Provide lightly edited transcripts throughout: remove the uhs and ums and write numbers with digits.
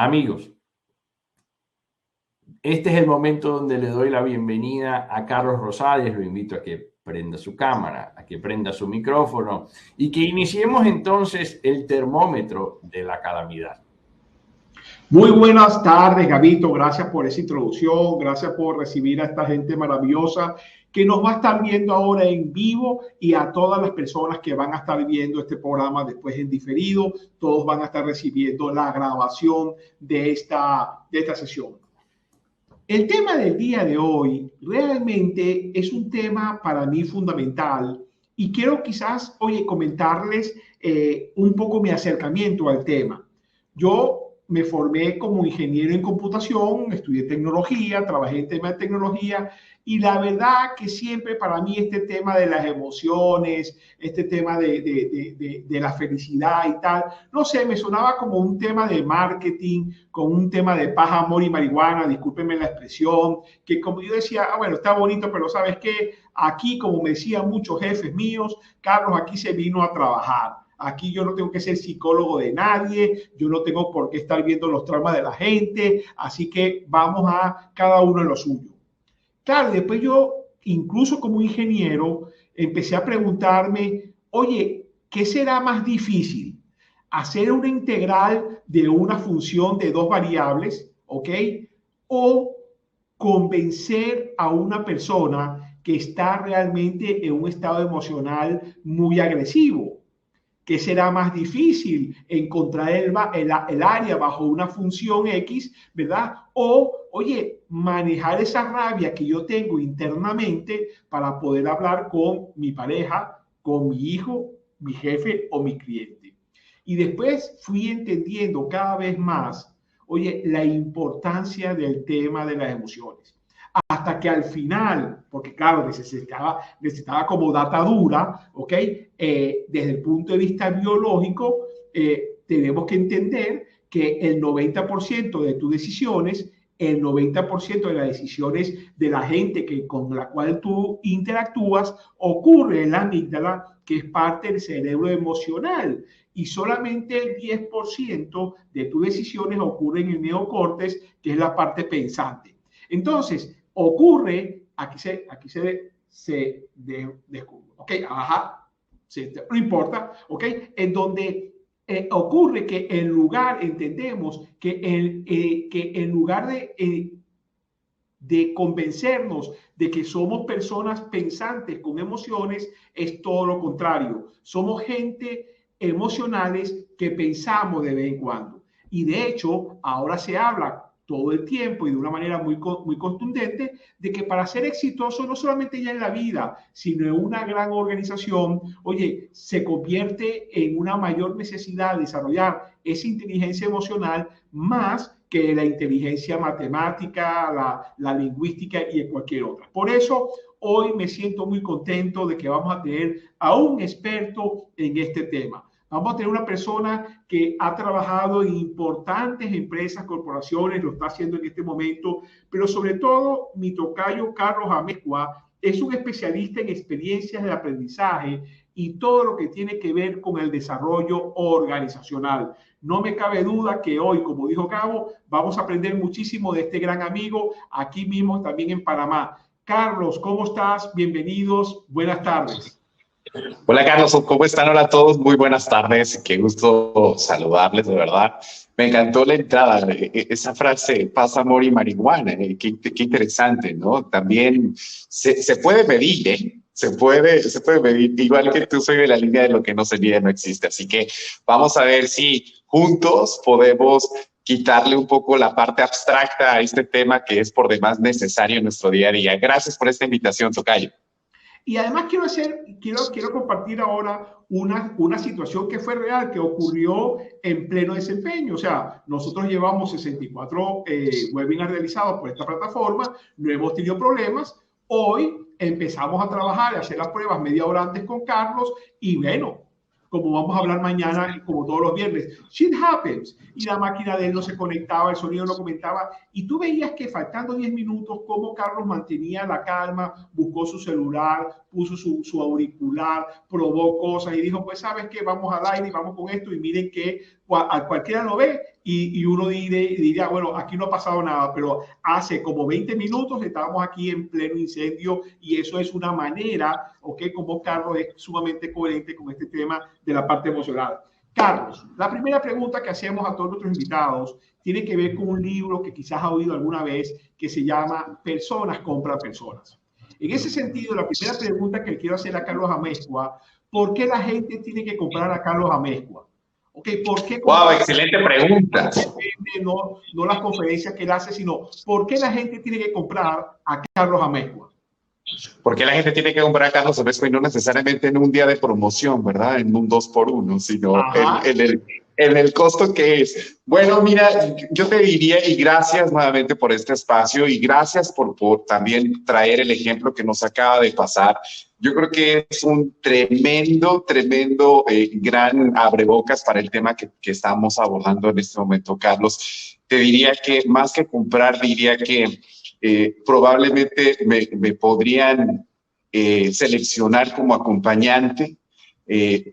Amigos, este es el momento donde le doy la bienvenida a Carlos Rosales. Lo invito a que prenda su cámara, a que prenda su micrófono y que iniciemos entonces el termómetro de la calamidad. Muy buenas tardes, Gabito. Gracias por esa introducción. Gracias por recibir a esta gente maravillosa que nos va a estar viendo ahora en vivo y a todas las personas que van a estar viendo este programa después en diferido. Todos van a estar recibiendo la grabación de esta sesión. El tema del día de hoy realmente es un tema para mí fundamental y quiero quizás, comentarles un poco mi acercamiento al tema. Yo me formé como ingeniero en computación, estudié tecnología, trabajé en temas de tecnología y la verdad que siempre para mí este tema de las emociones, este tema de la felicidad y tal, no sé, me sonaba como un tema de marketing, como un tema de paz, amor y marihuana, discúlpenme la expresión, que como yo decía, bueno, está bonito, pero ¿sabes qué? Aquí, como me decían muchos jefes míos, Carlos, aquí se vino a trabajar. Aquí yo no tengo que ser psicólogo de nadie, yo no tengo por qué estar viendo los traumas de la gente, así que vamos a cada uno en lo suyo. Claro, después yo, incluso como ingeniero, empecé a preguntarme, oye, ¿qué será más difícil? ¿Hacer una integral de una función de dos variables, ok? ¿O convencer a una persona que está realmente en un estado emocional muy agresivo? ¿Qué será más difícil? Encontrar el área bajo una función X, ¿verdad? O, oye, manejar esa rabia que yo tengo internamente para poder hablar con mi pareja, con mi hijo, mi jefe o mi cliente. Y después fui entendiendo cada vez más, oye, la importancia del tema de las emociones. Hasta que al final, porque claro, necesitaba como data dura, ¿ok? Desde el punto de vista biológico, tenemos que entender que el 90% de tus decisiones, el 90% de las decisiones de la gente con la cual tú interactúas, ocurre en la amígdala, que es parte del cerebro emocional. Y solamente el 10% de tus decisiones ocurren en el neocórtex, que es la parte pensante. Entonces, ocurre, aquí se descubre, ¿ok? Ajá, no importa, ¿ok? En donde ocurre que en lugar, entendemos que en lugar de convencernos de que somos personas pensantes con emociones, es todo lo contrario. Somos gente emocionales que pensamos de vez en cuando. Y de hecho, ahora se habla todo el tiempo y de una manera muy contundente de que para ser exitoso no solamente ya en la vida, sino en una gran organización, oye, se convierte en una mayor necesidad de desarrollar esa inteligencia emocional más que la inteligencia matemática, la lingüística y cualquier otra. Por eso, hoy me siento muy contento de que vamos a tener a un experto en este tema. Vamos a tener una persona que ha trabajado en importantes empresas, corporaciones, lo está haciendo en este momento, pero sobre todo mi tocayo Carlos Amezcua es un especialista en experiencias de aprendizaje y todo lo que tiene que ver con el desarrollo organizacional. No me cabe duda que hoy, como dijo Gabo, vamos a aprender muchísimo de este gran amigo aquí mismo también en Panamá. Carlos, ¿cómo estás? Bienvenidos, buenas tardes. Hola Carlos, ¿cómo están? Hola a todos, muy buenas tardes, qué gusto saludarles, de verdad. Me encantó la entrada, esa frase, paz, amor y marihuana, qué interesante, ¿no? También se puede medir, ¿eh? Se puede medir, igual que tú soy de la línea de lo que no se mide no existe, así que vamos a ver si juntos podemos quitarle un poco la parte abstracta a este tema que es por demás necesario en nuestro día a día. Gracias por esta invitación, tocayo. Y además quiero compartir ahora una situación que fue real, que ocurrió en pleno desempeño. O sea, nosotros llevamos 64 webinars realizados por esta plataforma, no hemos tenido problemas. Hoy empezamos a trabajar y a hacer las pruebas media hora antes con Carlos y bueno, como vamos a hablar mañana, como todos los viernes, shit happens. Y la máquina de él no se conectaba, el sonido no comentaba. Y tú veías que faltando 10 minutos, cómo Carlos mantenía la calma, buscó su celular, puso su auricular, probó cosas y dijo, pues, ¿sabes qué? Vamos al aire y vamos con esto y miren que a cualquiera lo ve y uno diría, bueno, aquí no ha pasado nada, pero hace como 20 minutos estábamos aquí en pleno incendio y eso es una manera, ¿ok? Como Carlos es sumamente coherente con este tema de la parte emocional. Carlos, la primera pregunta que hacemos a todos nuestros invitados tiene que ver con un libro que quizás ha oído alguna vez que se llama Personas compran personas. En ese sentido, la primera pregunta que le quiero hacer a Carlos Amezcua, ¿por qué la gente tiene que comprar a Carlos Amezcua? Okay, ¿por qué? Wow, excelente pregunta. No las conferencias que él hace, sino ¿por qué la gente tiene que comprar a Carlos Amezcua? ¿Por qué la gente tiene que comprar a Carlos Amezcua y no necesariamente en un día de promoción, verdad? En un 2x1, sino en el costo que es. Bueno, mira, yo te diría, y gracias nuevamente por este espacio y gracias por también traer el ejemplo que nos acaba de pasar. Yo creo que es un tremendo gran abrebocas para el tema que estamos abordando en este momento, Carlos. Te diría que más que comprar, diría que probablemente me podrían seleccionar como acompañante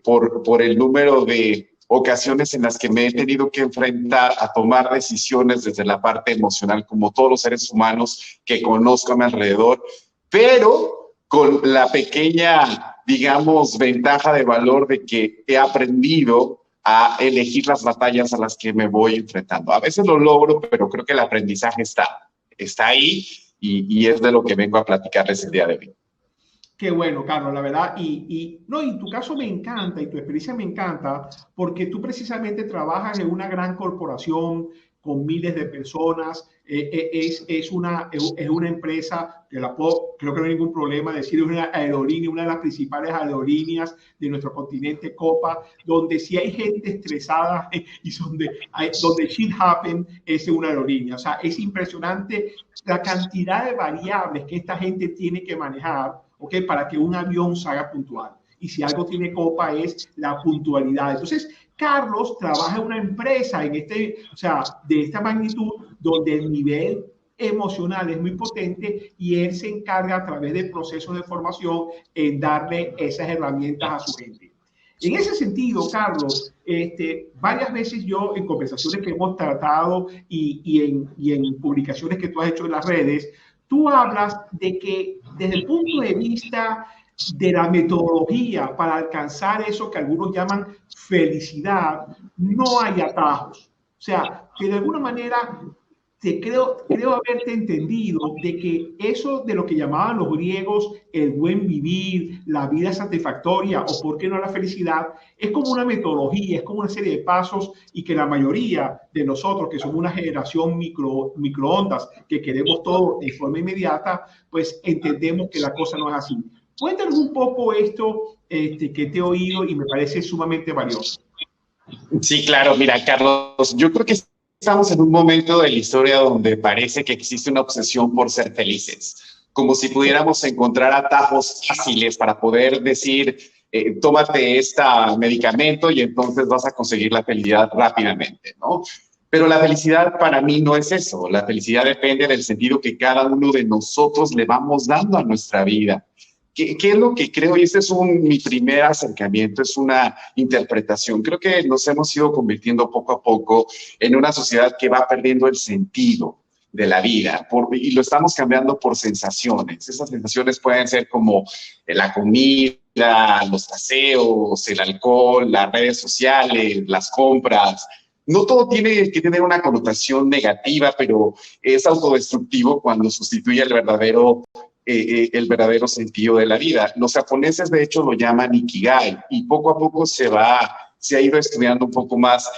por el número de ocasiones en las que me he tenido que enfrentar a tomar decisiones desde la parte emocional, como todos los seres humanos que conozco a mi alrededor, pero con la pequeña, digamos, ventaja de valor de que he aprendido a elegir las batallas a las que me voy enfrentando. A veces lo logro, pero creo que el aprendizaje está ahí y es de lo que vengo a platicarles el día de hoy. Qué bueno, Carlos, la verdad. Y tu caso me encanta y tu experiencia me encanta porque tú precisamente trabajas en una gran corporación con miles de personas. Es una empresa que creo que no hay ningún problema decir, es una aerolínea, una de las principales aerolíneas de nuestro continente, Copa, donde si hay gente estresada y donde shit happen, es una aerolínea. O sea, es impresionante la cantidad de variables que esta gente tiene que manejar, ¿okay? Para que un avión salga puntual. Y si algo tiene Copa es la puntualidad. Entonces, Carlos trabaja en una empresa de esta magnitud donde el nivel emocional es muy potente y él se encarga a través de procesos de formación en darle esas herramientas a su gente. En ese sentido, Carlos, varias veces yo en conversaciones que hemos tratado y en publicaciones que tú has hecho en las redes, tú hablas de que desde el punto de vista de la metodología para alcanzar eso que algunos llaman felicidad, no hay atajos. O sea, que de alguna manera creo haberte entendido de que eso de lo que llamaban los griegos el buen vivir, la vida satisfactoria o por qué no la felicidad, es como una metodología, es como una serie de pasos y que la mayoría de nosotros que somos una generación microondas que queremos todo de forma inmediata, pues entendemos que la cosa no es así. Cuéntanos un poco esto que te he oído y me parece sumamente valioso. Sí, claro. Mira, Carlos, yo creo que estamos en un momento de la historia donde parece que existe una obsesión por ser felices, como si pudiéramos encontrar atajos fáciles para poder decir, tómate este medicamento y entonces vas a conseguir la felicidad rápidamente, ¿no? Pero la felicidad para mí no es eso. La felicidad depende del sentido que cada uno de nosotros le vamos dando a nuestra vida. ¿Qué es lo que creo? Y este es mi primer acercamiento, es una interpretación. Creo que nos hemos ido convirtiendo poco a poco en una sociedad que va perdiendo el sentido de la vida y lo estamos cambiando por sensaciones. Esas sensaciones pueden ser como la comida, los paseos, el alcohol, las redes sociales, las compras. No todo tiene que tener una connotación negativa, pero es autodestructivo cuando sustituye el verdadero sentido de la vida. Los japoneses, de hecho, lo llaman Ikigai y poco a poco se ha ido estudiando un poco más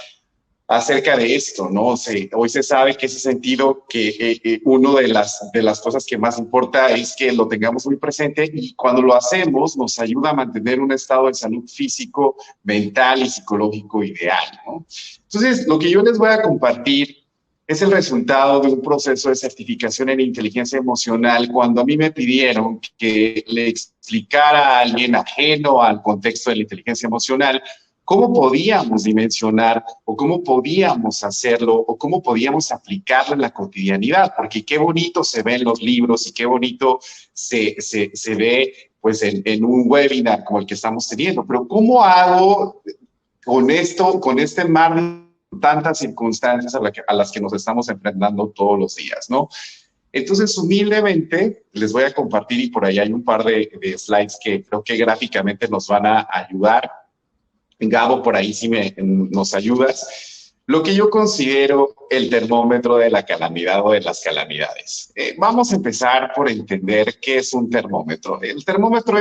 acerca de esto, ¿no? Hoy se sabe que ese sentido, que una de las cosas que más importa es que lo tengamos muy presente y cuando lo hacemos nos ayuda a mantener un estado de salud físico, mental y psicológico ideal, ¿no? Entonces, lo que yo les voy a compartir es el resultado de un proceso de certificación en inteligencia emocional cuando a mí me pidieron que le explicara a alguien ajeno al contexto de la inteligencia emocional ¿cómo podíamos dimensionar o cómo podíamos hacerlo o cómo podíamos aplicarlo en la cotidianidad? Porque qué bonito se ve en los libros y qué bonito se ve pues en un webinar como el que estamos teniendo, pero ¿cómo hago con esto, con este mar de tantas circunstancias a las que nos estamos enfrentando todos los días, ¿no? Entonces, humildemente, les voy a compartir y por ahí hay un par de slides que creo que gráficamente nos van a ayudar. Gabo, por ahí sí nos ayudas. Lo que yo considero el termómetro de la calamidad o de las calamidades. Vamos a empezar por entender qué es un termómetro. El termómetro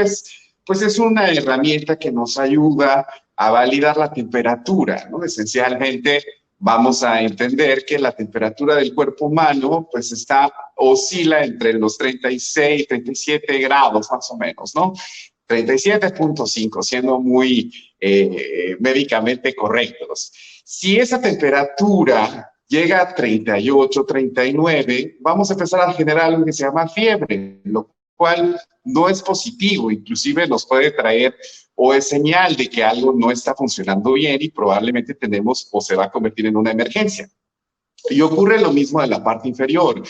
pues es una herramienta que nos ayuda a validar la temperatura, ¿no? Esencialmente, vamos a entender que la temperatura del cuerpo humano pues oscila entre los 36, 37 grados más o menos, ¿no? 37.5, siendo muy médicamente correctos. Si esa temperatura llega a 38, 39, vamos a empezar a generar algo que se llama fiebre, lo cual no es positivo, inclusive nos puede traer o es señal de que algo no está funcionando bien y probablemente tenemos o se va a convertir en una emergencia. Y ocurre lo mismo de la parte inferior.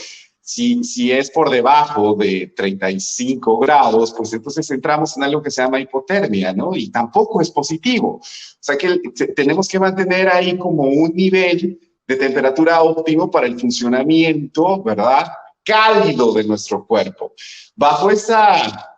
Si es por debajo de 35 grados, pues entonces entramos en algo que se llama hipotermia, ¿no? Y tampoco es positivo. O sea que tenemos que mantener ahí como un nivel de temperatura óptimo para el funcionamiento, ¿verdad? Cálido de nuestro cuerpo. Bajo esa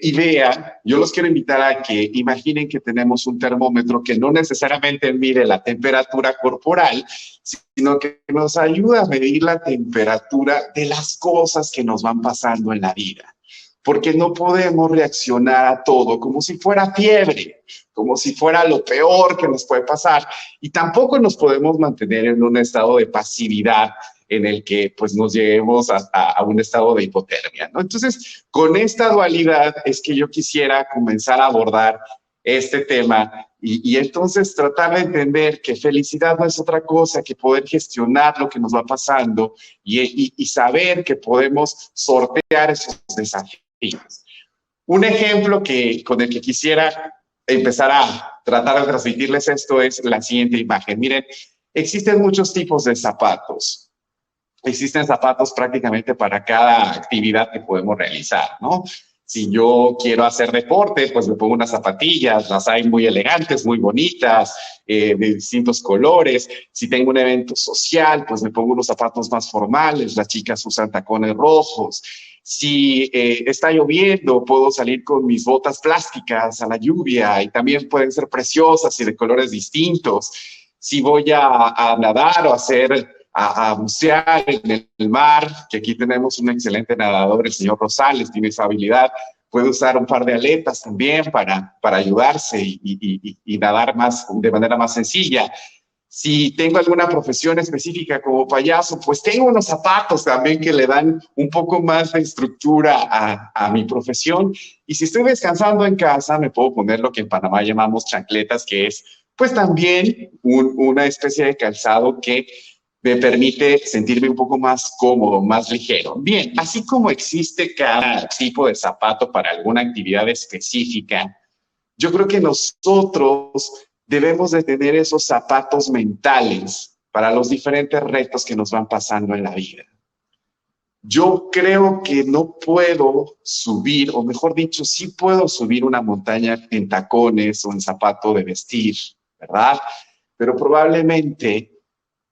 idea, yo los quiero invitar a que imaginen que tenemos un termómetro que no necesariamente mide la temperatura corporal, sino que nos ayuda a medir la temperatura de las cosas que nos van pasando en la vida. Porque no podemos reaccionar a todo como si fuera fiebre, como si fuera lo peor que nos puede pasar. Y tampoco nos podemos mantener en un estado de pasividad en el que pues nos lleguemos a un estado de hipotermia, ¿no? Entonces, con esta dualidad es que yo quisiera comenzar a abordar este tema y entonces tratar de entender que felicidad no es otra cosa que poder gestionar lo que nos va pasando y saber que podemos sortear esos desafíos. Un ejemplo con el que quisiera empezar a tratar de transmitirles esto es la siguiente imagen. Miren, existen muchos tipos de zapatos. Existen zapatos prácticamente para cada actividad que podemos realizar, ¿no? Si yo quiero hacer deporte, pues me pongo unas zapatillas, las hay muy elegantes, muy bonitas, de distintos colores. Si tengo un evento social, pues me pongo unos zapatos más formales, las chicas usan tacones rojos. Si está lloviendo, puedo salir con mis botas plásticas a la lluvia y también pueden ser preciosas y de colores distintos. Si voy a nadar o a bucear en el mar, que aquí tenemos un excelente nadador, el señor Rosales, tiene esa habilidad, puede usar un par de aletas también para ayudarse y nadar de manera más sencilla. Si tengo alguna profesión específica como payaso, pues tengo unos zapatos también que le dan un poco más de estructura a mi profesión. Y si estoy descansando en casa, me puedo poner lo que en Panamá llamamos chancletas, que es pues también una especie de calzado que me permite sentirme un poco más cómodo, más ligero. Bien, así como existe cada tipo de zapato para alguna actividad específica, yo creo que nosotros debemos de tener esos zapatos mentales para los diferentes retos que nos van pasando en la vida. Yo creo que no puedo subir, o mejor dicho, sí puedo subir una montaña en tacones o en zapato de vestir, ¿verdad? Pero probablemente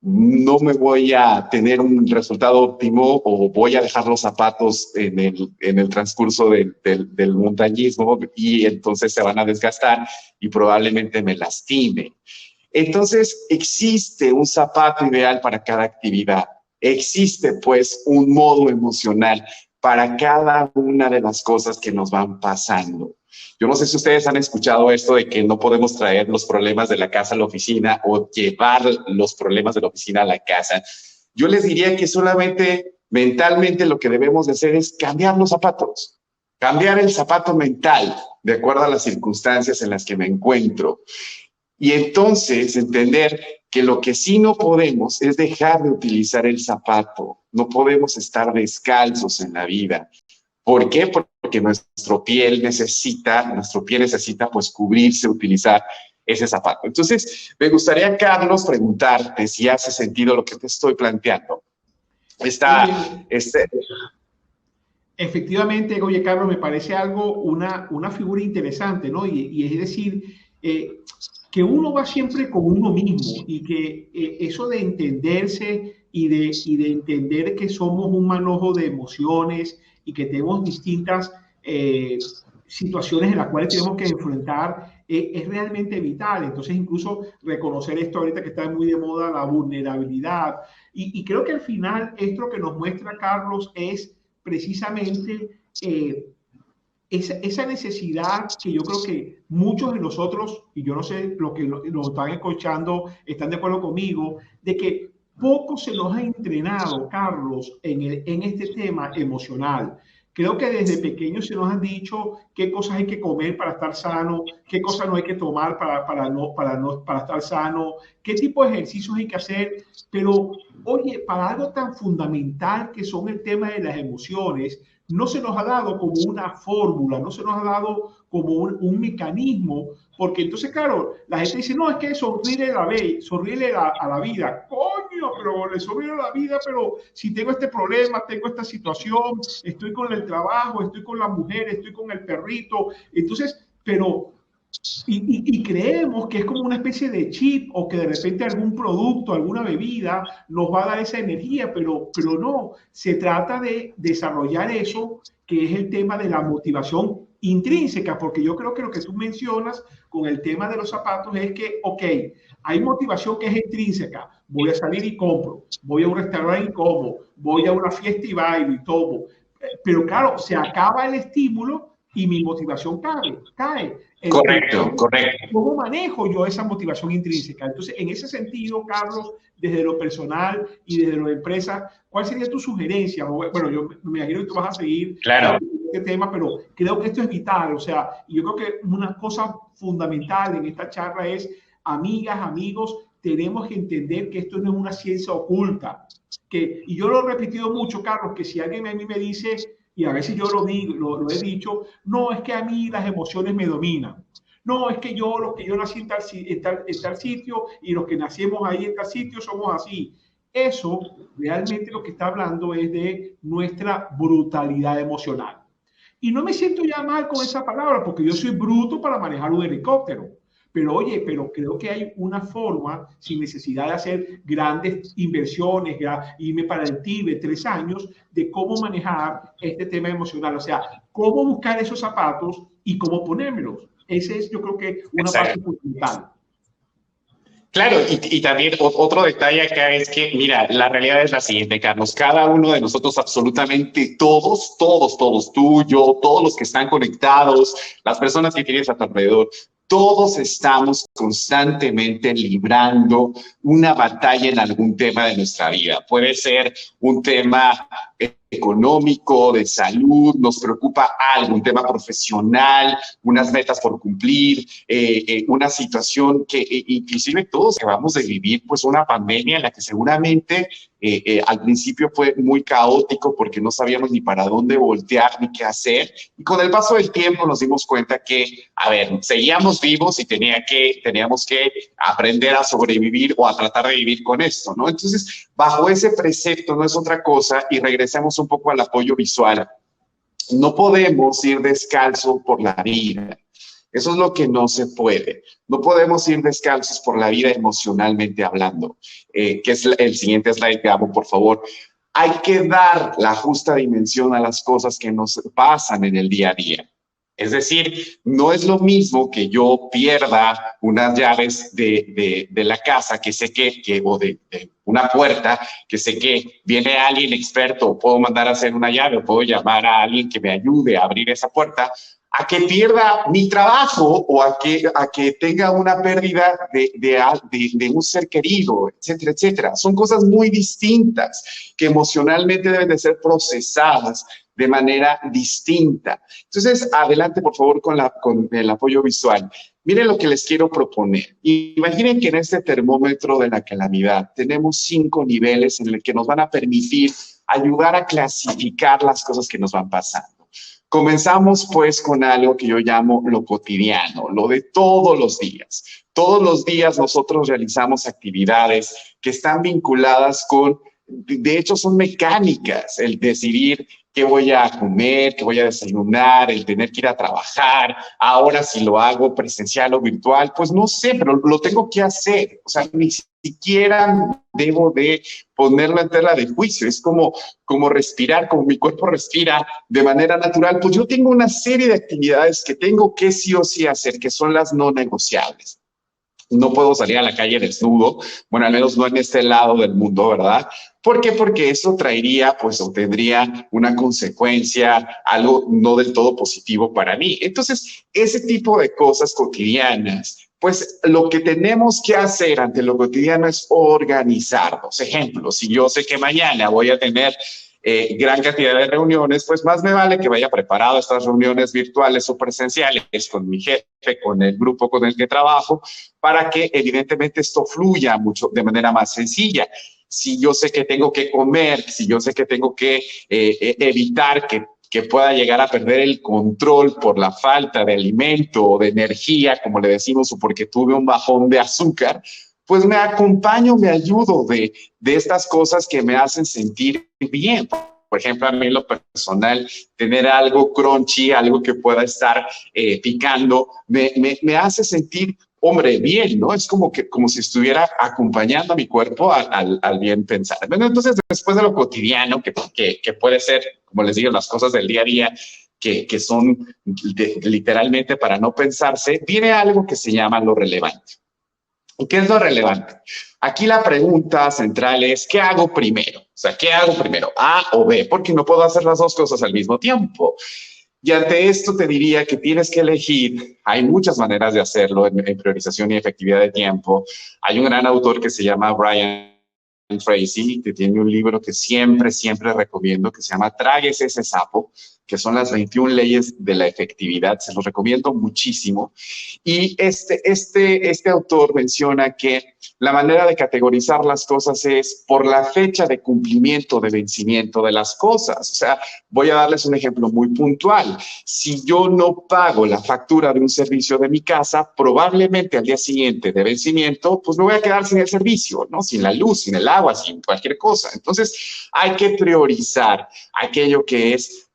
no me voy a tener un resultado óptimo o voy a dejar los zapatos en el transcurso del montañismo y entonces se van a desgastar y probablemente me lastime. Entonces, existe un zapato ideal para cada actividad. Existe, pues, un modo emocional para cada una de las cosas que nos van pasando. Yo no sé si ustedes han escuchado esto de que no podemos traer los problemas de la casa a la oficina o llevar los problemas de la oficina a la casa. Yo les diría que solamente mentalmente lo que debemos de hacer es cambiar los zapatos, cambiar el zapato mental de acuerdo a las circunstancias en las que me encuentro. Y entonces entender que lo que sí no podemos es dejar de utilizar el zapato. No podemos estar descalzos en la vida. ¿Por qué? Porque nuestra piel necesita pues cubrirse, utilizar ese zapato. Entonces, me gustaría, Carlos, preguntarte si hace sentido lo que te estoy planteando. Efectivamente, oye, Carlos, me parece algo, una figura interesante, ¿no? Y es decir, que uno va siempre con uno mismo y que eso de entenderse y de entender que somos un manojo de emociones y que tenemos distintas situaciones en las cuales tenemos que enfrentar es realmente vital. Entonces, incluso reconocer esto ahorita que está muy de moda, la vulnerabilidad. Y creo que al final esto que nos muestra Carlos es precisamente esa necesidad que yo creo que muchos de nosotros, y yo no sé, los que nos están escuchando están de acuerdo conmigo, de que poco se nos ha entrenado, Carlos, en este tema emocional. Creo que desde pequeños se nos han dicho qué cosas hay que comer para estar sano, qué cosas no hay que tomar para estar sano, qué tipo de ejercicios hay que hacer. Pero, oye, para algo tan fundamental que son el tema de las emociones, no se nos ha dado como una fórmula, no se nos ha dado como un mecanismo, porque entonces, claro, la gente dice, no, es que sonríe a la vida. Coño, pero le sonríe a la vida, pero si tengo este problema, tengo esta situación, estoy con el trabajo, estoy con la mujer, estoy con el perrito, entonces, pero... Y creemos que es como una especie de chip o que de repente algún producto, alguna bebida nos va a dar esa energía, pero no, se trata de desarrollar eso que es el tema de la motivación intrínseca, porque yo creo que lo que tú mencionas con el tema de los zapatos es que, ok, hay motivación que es intrínseca, voy a salir y compro, voy a un restaurante y como, voy a una fiesta y bailo y tomo, pero claro, se acaba el estímulo y mi motivación cae. Correcto. ¿Cómo manejo yo esa motivación intrínseca? Entonces, en ese sentido, Carlos, desde lo personal y desde la empresa, ¿cuál sería tu sugerencia? Bueno, yo me imagino que tú vas a seguir este tema, pero creo que esto es vital. O sea, yo creo que una cosa fundamental en esta charla es, amigas, amigos, tenemos que entender que esto no es una ciencia oculta. Y yo lo he repetido mucho, Carlos, que si alguien a mí me dice, y a veces yo lo he dicho, no, es que a mí las emociones me dominan. No, es que yo nací en tal sitio y los que nacimos ahí en tal sitio somos así. Eso realmente lo que está hablando es de nuestra brutalidad emocional. Y no me siento ya mal con esa palabra porque yo soy bruto para manejar un helicóptero. Pero oye, pero creo que hay una forma, sin necesidad de hacer grandes inversiones, irme para el Tíbet 3 años, de cómo manejar este tema emocional. O sea, cómo buscar esos zapatos y cómo ponérmelos. Ese es, yo creo que, una parte fundamental. Claro, y también otro detalle acá es que, mira, la realidad es la siguiente, Carlos. Cada uno de nosotros, absolutamente todos, tú, yo, todos los que están conectados, las personas que tienes a tu alrededor, todos estamos constantemente librando una batalla en algún tema de nuestra vida. Puede ser un tema económico, de salud, nos preocupa algo, un tema profesional, unas metas por cumplir, una situación que inclusive todos acabamos de vivir, pues una pandemia en la que seguramente al principio fue muy caótico porque no sabíamos ni para dónde voltear ni qué hacer, y con el paso del tiempo nos dimos cuenta que, a ver, seguíamos vivos y teníamos que aprender a sobrevivir o a tratar de vivir con esto, ¿no? Entonces, bajo ese precepto no es otra cosa, y regresamos un poco al apoyo visual. No podemos ir descalzos por la vida. Eso es lo que no se puede. No podemos ir descalzos por la vida emocionalmente hablando. Que es el siguiente slide, Gabo, por favor. Hay que dar la justa dimensión a las cosas que nos pasan en el día a día. Es decir, no es lo mismo que yo pierda unas llaves de la casa que sé o de una puerta, que sé que viene alguien experto, puedo mandar a hacer una llave o puedo llamar a alguien que me ayude a abrir esa puerta, a que pierda mi trabajo o a que tenga una pérdida de un ser querido, etcétera, etcétera. Son cosas muy distintas que emocionalmente deben de ser procesadas de manera distinta. Entonces, adelante, por favor, con el apoyo visual. Miren lo que les quiero proponer. Imaginen que en este termómetro de la calamidad tenemos 5 niveles en el que nos van a permitir ayudar a clasificar las cosas que nos van pasando. Comenzamos pues con algo que yo llamo lo cotidiano, lo de todos los días. Todos los días nosotros realizamos actividades que están vinculadas con, de hecho son mecánicas, el decidir qué voy a comer, qué voy a desayunar, el tener que ir a trabajar. Ahora si lo hago presencial o virtual, pues no sé, pero lo tengo que hacer. O sea, ni siquiera debo de ponerlo en tela de juicio. Es como respirar, como mi cuerpo respira de manera natural. Pues yo tengo una serie de actividades que tengo que sí o sí hacer, que son las no negociables. No puedo salir a la calle desnudo, bueno, al menos no en este lado del mundo, ¿verdad? ¿Por qué? Porque eso traería, pues, o tendría una consecuencia, algo no del todo positivo para mí. Entonces, ese tipo de cosas cotidianas, pues, lo que tenemos que hacer ante lo cotidiano es organizarnos. Ejemplo, si yo sé que mañana voy a tener gran cantidad de reuniones, pues más me vale que vaya preparado a estas reuniones virtuales o presenciales con mi jefe, con el grupo con el que trabajo, para que evidentemente esto fluya mucho de manera más sencilla. Si yo sé que tengo que comer, si yo sé que tengo que evitar que pueda llegar a perder el control por la falta de alimento o de energía, como le decimos, o porque tuve un bajón de azúcar, pues me acompaño, me ayudo de estas cosas que me hacen sentir bien. Por ejemplo, a mí en lo personal, tener algo crunchy, algo que pueda estar picando, me hace sentir, hombre, bien, ¿no? Es como si estuviera acompañando a mi cuerpo al bien pensar. Bueno, entonces, después de lo cotidiano, que puede ser, como les digo, las cosas del día a día, que son literalmente para no pensarse, viene algo que se llama lo relevante. ¿Qué es lo relevante? Aquí la pregunta central es, ¿qué hago primero? O sea, ¿qué hago primero? ¿A o B? Porque no puedo hacer las dos cosas al mismo tiempo. Y ante esto te diría que tienes que elegir, hay muchas maneras de hacerlo en priorización y efectividad de tiempo. Hay un gran autor que se llama Brian Tracy, que tiene un libro que siempre recomiendo, que se llama Tráguese ese sapo, que son las 21 leyes de la efectividad. Se los recomiendo muchísimo. Y este autor menciona que la manera de categorizar las cosas es por la fecha de cumplimiento, de vencimiento de las cosas. O sea, voy a darles un ejemplo muy puntual. Si yo no pago la factura de un servicio de mi casa, probablemente al día siguiente de vencimiento, pues me voy a quedar sin el servicio, ¿no? Sin la luz, sin el agua, sin cualquier cosa. Entonces, hay que priorizar aquello que es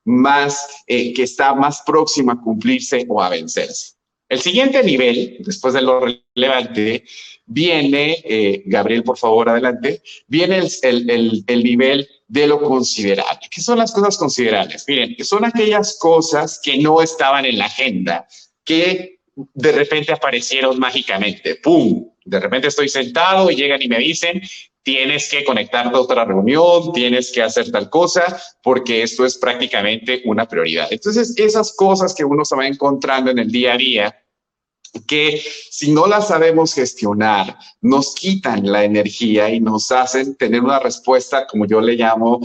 que está más próximo a cumplirse o a vencerse. El siguiente nivel, después de lo relevante, viene, Gabriel, por favor, adelante, viene el nivel de lo considerable. ¿Qué son las cosas considerables? Miren, que son aquellas cosas que no estaban en la agenda, que de repente aparecieron mágicamente. ¡Pum! De repente estoy sentado y llegan y me dicen, tienes que conectarte a otra reunión, tienes que hacer tal cosa, porque esto es prácticamente una prioridad. Entonces, esas cosas que uno se va encontrando en el día a día, que si no las sabemos gestionar, nos quitan la energía y nos hacen tener una respuesta, como yo le llamo,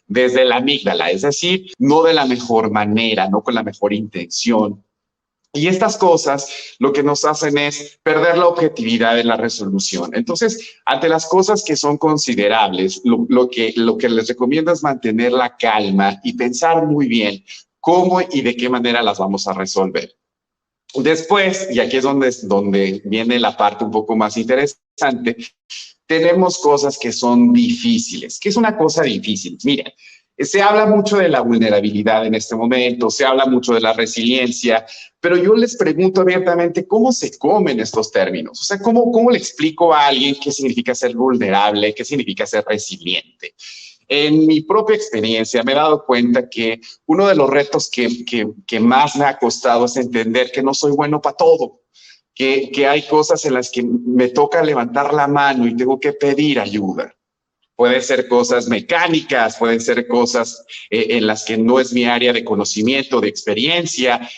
desde la amígdala, es decir, no de la mejor manera, no con la mmejor intención. Y estas cosas lo que nos hacen es perder la objetividad en la resolución. Entonces, ante las cosas que son considerables, lo que les recomiendo es mantener la calma y pensar muy bien cómo y de qué manera las vamos a resolver. Después, y aquí es donde viene la parte un poco más interesante, tenemos cosas que son difíciles. ¿Qué es una cosa difícil? Miren, se habla mucho de la vulnerabilidad en este momento, se habla mucho de la resiliencia, pero yo les pregunto abiertamente, ¿cómo se comen estos términos? O sea, ¿cómo le explico a alguien qué significa ser vulnerable, qué significa ser resiliente? En mi propia experiencia me he dado cuenta que uno de los retos que más me ha costado es entender que no soy bueno para todo, que hay cosas en las que me toca levantar la mano y tengo que pedir ayuda. Pueden ser cosas mecánicas, pueden ser cosas en las que no es mi área de conocimiento, de experiencia.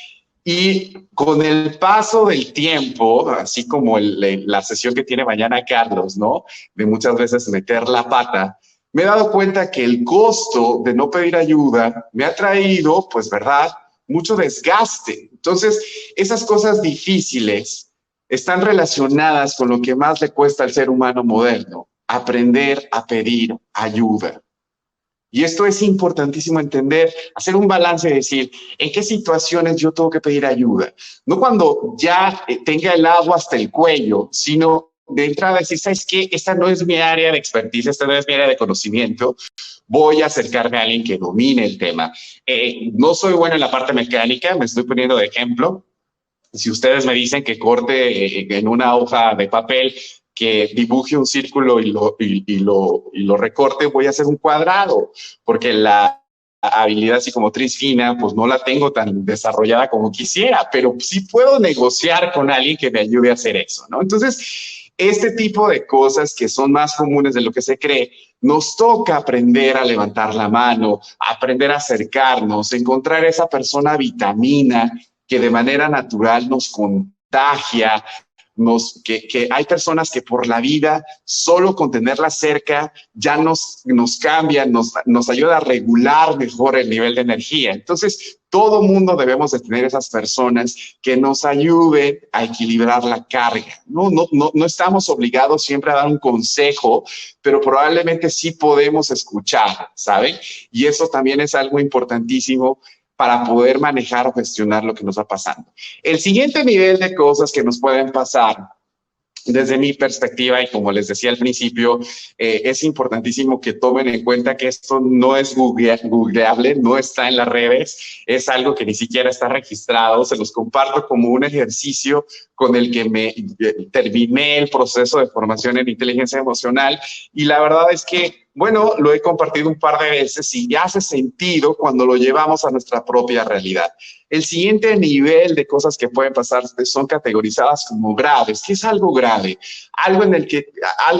Y con el paso del tiempo, así como la sesión que tiene mañana Carlos, ¿no? De muchas veces meter la pata, me he dado cuenta que el costo de no pedir ayuda me ha traído, pues, ¿verdad?, mucho desgaste. Entonces, esas cosas difíciles están relacionadas con lo que más le cuesta al ser humano moderno, aprender a pedir ayuda. Y esto es importantísimo entender, hacer un balance y decir, ¿en qué situaciones yo tengo que pedir ayuda? No cuando ya tenga el agua hasta el cuello, sino de entrada decir, ¿sabes qué? Esta no es mi área de expertise, esta no es mi área de conocimiento. Voy a acercarme a alguien que domine el tema. No soy bueno en la parte mecánica, me estoy poniendo de ejemplo. Si ustedes me dicen que corte en una hoja de papel, que dibuje un círculo y lo recorte, voy a hacer un cuadrado, porque la habilidad psicomotriz fina, pues no la tengo tan desarrollada como quisiera, pero sí puedo negociar con alguien que me ayude a hacer eso, ¿no? Entonces, este tipo de cosas que son más comunes de lo que se cree, nos toca aprender a levantar la mano, aprender a acercarnos, encontrar esa persona vitamina que de manera natural nos contagia, que hay personas que por la vida, solo con tenerlas cerca, ya nos cambian, nos ayuda a regular mejor el nivel de energía. Entonces, todo mundo debemos de tener esas personas que nos ayuden a equilibrar la carga. No estamos obligados siempre a dar un consejo, pero probablemente sí podemos escuchar, ¿saben? Y eso también es algo importantísimo para poder manejar o gestionar lo que nos va pasando. El siguiente nivel de cosas que nos pueden pasar, desde mi perspectiva, y como les decía al principio, es importantísimo que tomen en cuenta que esto no es googleable, no está en las redes, es algo que ni siquiera está registrado. Se los comparto como un ejercicio con el que terminé el proceso de formación en inteligencia emocional, y la verdad es que, bueno, lo he compartido un par de veces y ya hace sentido cuando lo llevamos a nuestra propia realidad. El siguiente nivel de cosas que pueden pasar son categorizadas como graves. ¿Qué es algo grave? Algo en el que,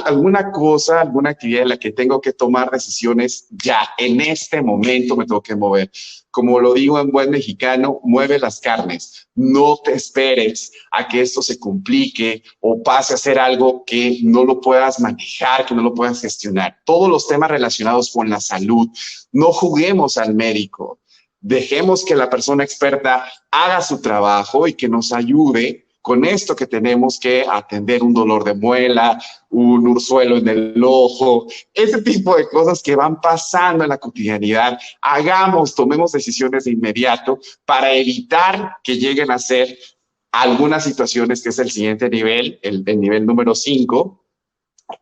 alguna cosa, alguna actividad en la que tengo que tomar decisiones ya, en este momento me tengo que mover. Como lo digo en buen mexicano, mueve las carnes. No te esperes a que esto se complique o pase a ser algo que no lo puedas manejar, que no lo puedas gestionar. Todos los temas relacionados con la salud, no juguemos al médico. Dejemos que la persona experta haga su trabajo y que nos ayude con esto que tenemos que atender, un dolor de muela, un urzuelo en el ojo, ese tipo de cosas que van pasando en la cotidianidad. Tomemos decisiones de inmediato para evitar que lleguen a ser algunas situaciones, que es el siguiente nivel, el nivel número 5,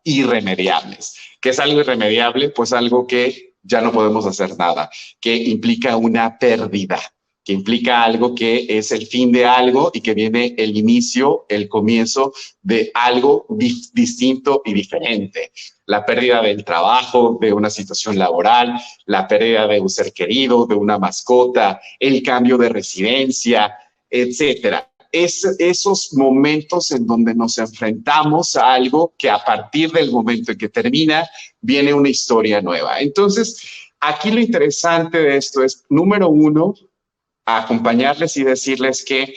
irremediables. ¿Qué es algo irremediable? Pues algo que ya no podemos hacer nada, que implica una pérdida, que implica algo que es el fin de algo y que viene el inicio, el comienzo de algo distinto y diferente. La pérdida del trabajo, de una situación laboral, la pérdida de un ser querido, de una mascota, el cambio de residencia, etcétera. Esos momentos en donde nos enfrentamos a algo que a partir del momento en que termina, viene una historia nueva. Entonces, aquí lo interesante de esto es, número uno, acompañarles y decirles que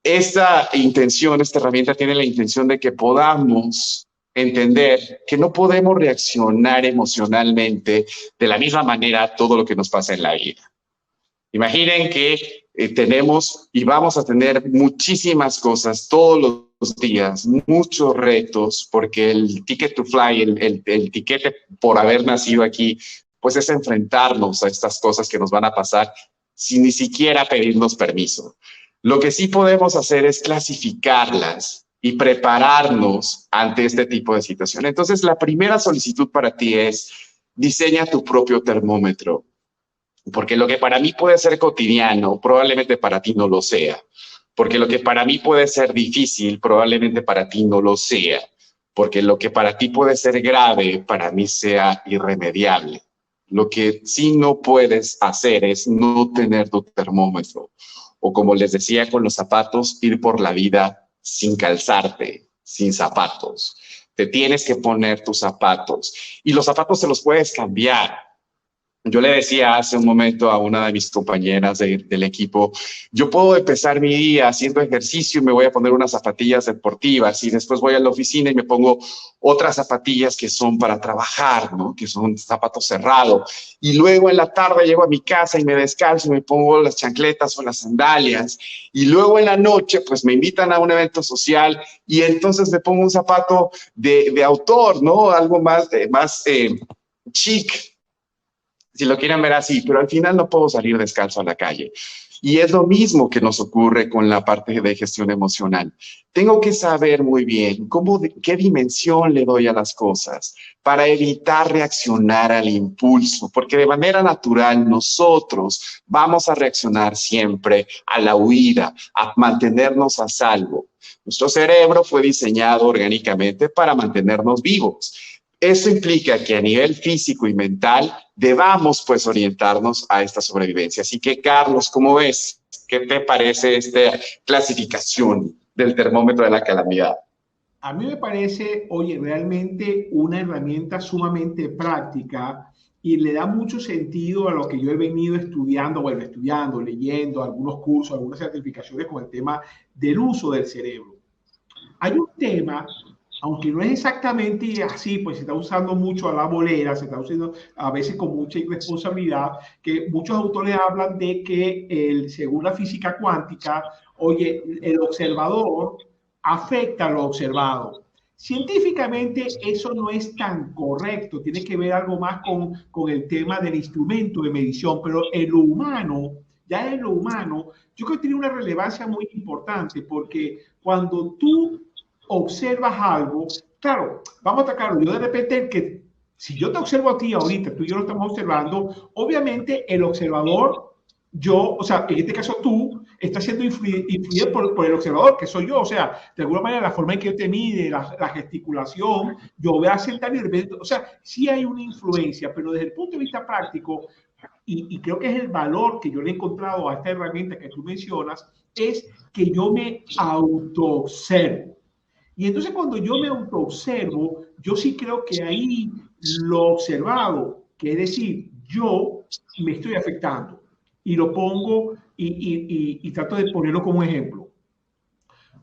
esta herramienta tiene la intención de que podamos entender que no podemos reaccionar emocionalmente de la misma manera a todo lo que nos pasa en la vida. Imaginen que tenemos y vamos a tener muchísimas cosas todos los días, muchos retos, porque el ticket to fly, el tiquete por haber nacido aquí, pues es enfrentarnos a estas cosas que nos van a pasar sin ni siquiera pedirnos permiso. Lo que sí podemos hacer es clasificarlas y prepararnos ante este tipo de situación. Entonces, la primera solicitud para ti es: diseña tu propio termómetro. Porque lo que para mí puede ser cotidiano, probablemente para ti no lo sea. Porque lo que para mí puede ser difícil, probablemente para ti no lo sea. Porque lo que para ti puede ser grave, para mí sea irremediable. Lo que sí no puedes hacer es no tener tu termómetro. O como les decía con los zapatos, ir por la vida sin calzarte, sin zapatos. Te tienes que poner tus zapatos. Y los zapatos se los puedes cambiar. Yo le decía hace un momento a una de mis compañeras del equipo, yo puedo empezar mi día haciendo ejercicio y me voy a poner unas zapatillas deportivas y después voy a la oficina y me pongo otras zapatillas que son para trabajar, ¿no? Que son zapatos cerrados. Y luego en la tarde llego a mi casa y me descalzo y me pongo las chancletas o las sandalias. Y luego en la noche, pues me invitan a un evento social y entonces me pongo un zapato de autor, ¿no? Algo más chic. si lo quieren ver así, pero al final no puedo salir descalzo a la calle. Y es lo mismo que nos ocurre con la parte de gestión emocional. Tengo que saber muy bien qué dimensión le doy a las cosas para evitar reaccionar al impulso, porque de manera natural nosotros vamos a reaccionar siempre a la huida, a mantenernos a salvo. Nuestro cerebro fue diseñado orgánicamente para mantenernos vivos. Eso implica que a nivel físico y mental debamos pues orientarnos a esta sobrevivencia. Así que, Carlos, ¿cómo ves? ¿Qué te parece esta clasificación del termómetro de la calamidad? A mí me parece, oye, realmente una herramienta sumamente práctica y le da mucho sentido a lo que yo he venido estudiando, leyendo algunos cursos, algunas certificaciones con el tema del uso del cerebro. Hay un tema, aunque no es exactamente así, pues se está usando mucho a la bolera, se está usando a veces con mucha irresponsabilidad, que muchos autores hablan de que según la física cuántica, oye, el observador afecta a lo observado. Científicamente eso no es tan correcto, tiene que ver algo más con el tema del instrumento de medición, pero en lo humano, ya en lo humano, yo creo que tiene una relevancia muy importante porque cuando tú observas algo, claro, vamos a atacarlo, yo de repente que si yo te observo a ti ahorita, tú y yo lo estamos observando, obviamente el observador, yo, o sea, en este caso tú, estás siendo influido por el observador, que soy yo, o sea, de alguna manera la forma en que yo te mide, la gesticulación, yo voy a sentar y de repente, o sea, sí hay una influencia, pero desde el punto de vista práctico, y creo que es el valor que yo le he encontrado a esta herramienta que tú mencionas, es que yo me autoobservo. Y entonces cuando yo me autoobservo, yo sí creo que ahí lo observado, que es decir, yo me estoy afectando y lo pongo y trato de ponerlo como ejemplo.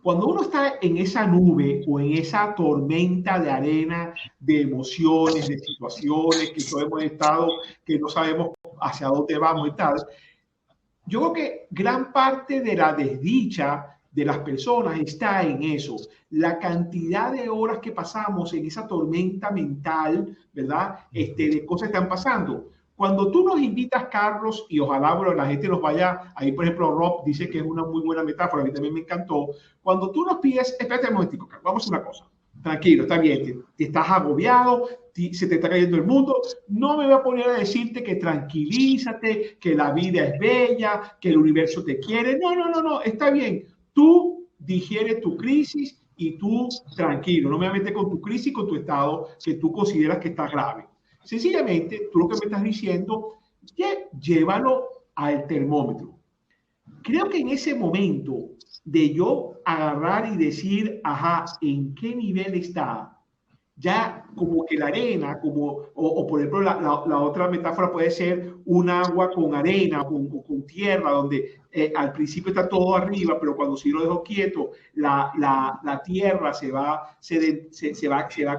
Cuando uno está en esa nube o en esa tormenta de arena, de emociones, de situaciones que todos hemos estado, que no sabemos hacia dónde vamos y tal, yo creo que gran parte de la desdicha de las personas está en eso. La cantidad de horas que pasamos en esa tormenta mental, ¿verdad? De cosas que están pasando. Cuando tú nos invitas, Carlos, y ojalá bueno, la gente nos vaya, ahí por ejemplo Rob dice que es una muy buena metáfora, a mí también me encantó. Cuando tú nos pides, espérate un momentico, Carlos, vamos a hacer una cosa. Tranquilo, está bien, te estás agobiado, se te está cayendo el mundo. No me voy a poner a decirte que tranquilízate, que la vida es bella, que el universo te quiere. No, está bien. Tú digieres tu crisis y tú tranquilo. No me metes con tu crisis, con tu estado que tú consideras que está grave. Sencillamente, tú lo que me estás diciendo, llévalo al termómetro. Creo que en ese momento de yo agarrar y decir, ajá, ¿en qué nivel está? Ya como que la arena, o por ejemplo la otra metáfora puede ser un agua con arena, con tierra, donde al principio está todo arriba, pero cuando sí lo dejo quieto, la tierra se va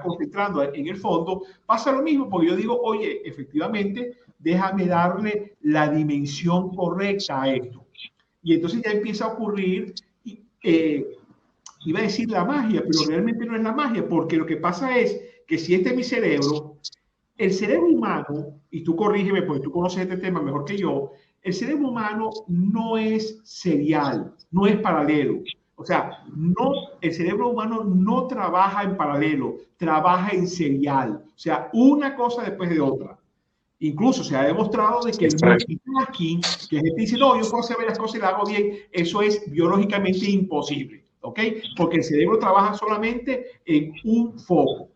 concentrando en el fondo. Pasa lo mismo, porque yo digo, oye, efectivamente, déjame darle la dimensión correcta a esto. Y entonces ya empieza a ocurrir, iba a decir la magia, pero realmente no es la magia, porque lo que pasa es que si este es mi cerebro, el cerebro humano, y tú corrígeme porque tú conoces este tema mejor que yo, el cerebro humano no es serial, no es paralelo. O sea, el cerebro humano no trabaja en paralelo, trabaja en serial. O sea, una cosa después de otra. Incluso se ha demostrado de que el multitasking, que gente dice, no, yo puedo hacer varias cosas y las hago bien, eso es biológicamente imposible, ¿ok? Porque el cerebro trabaja solamente en un foco.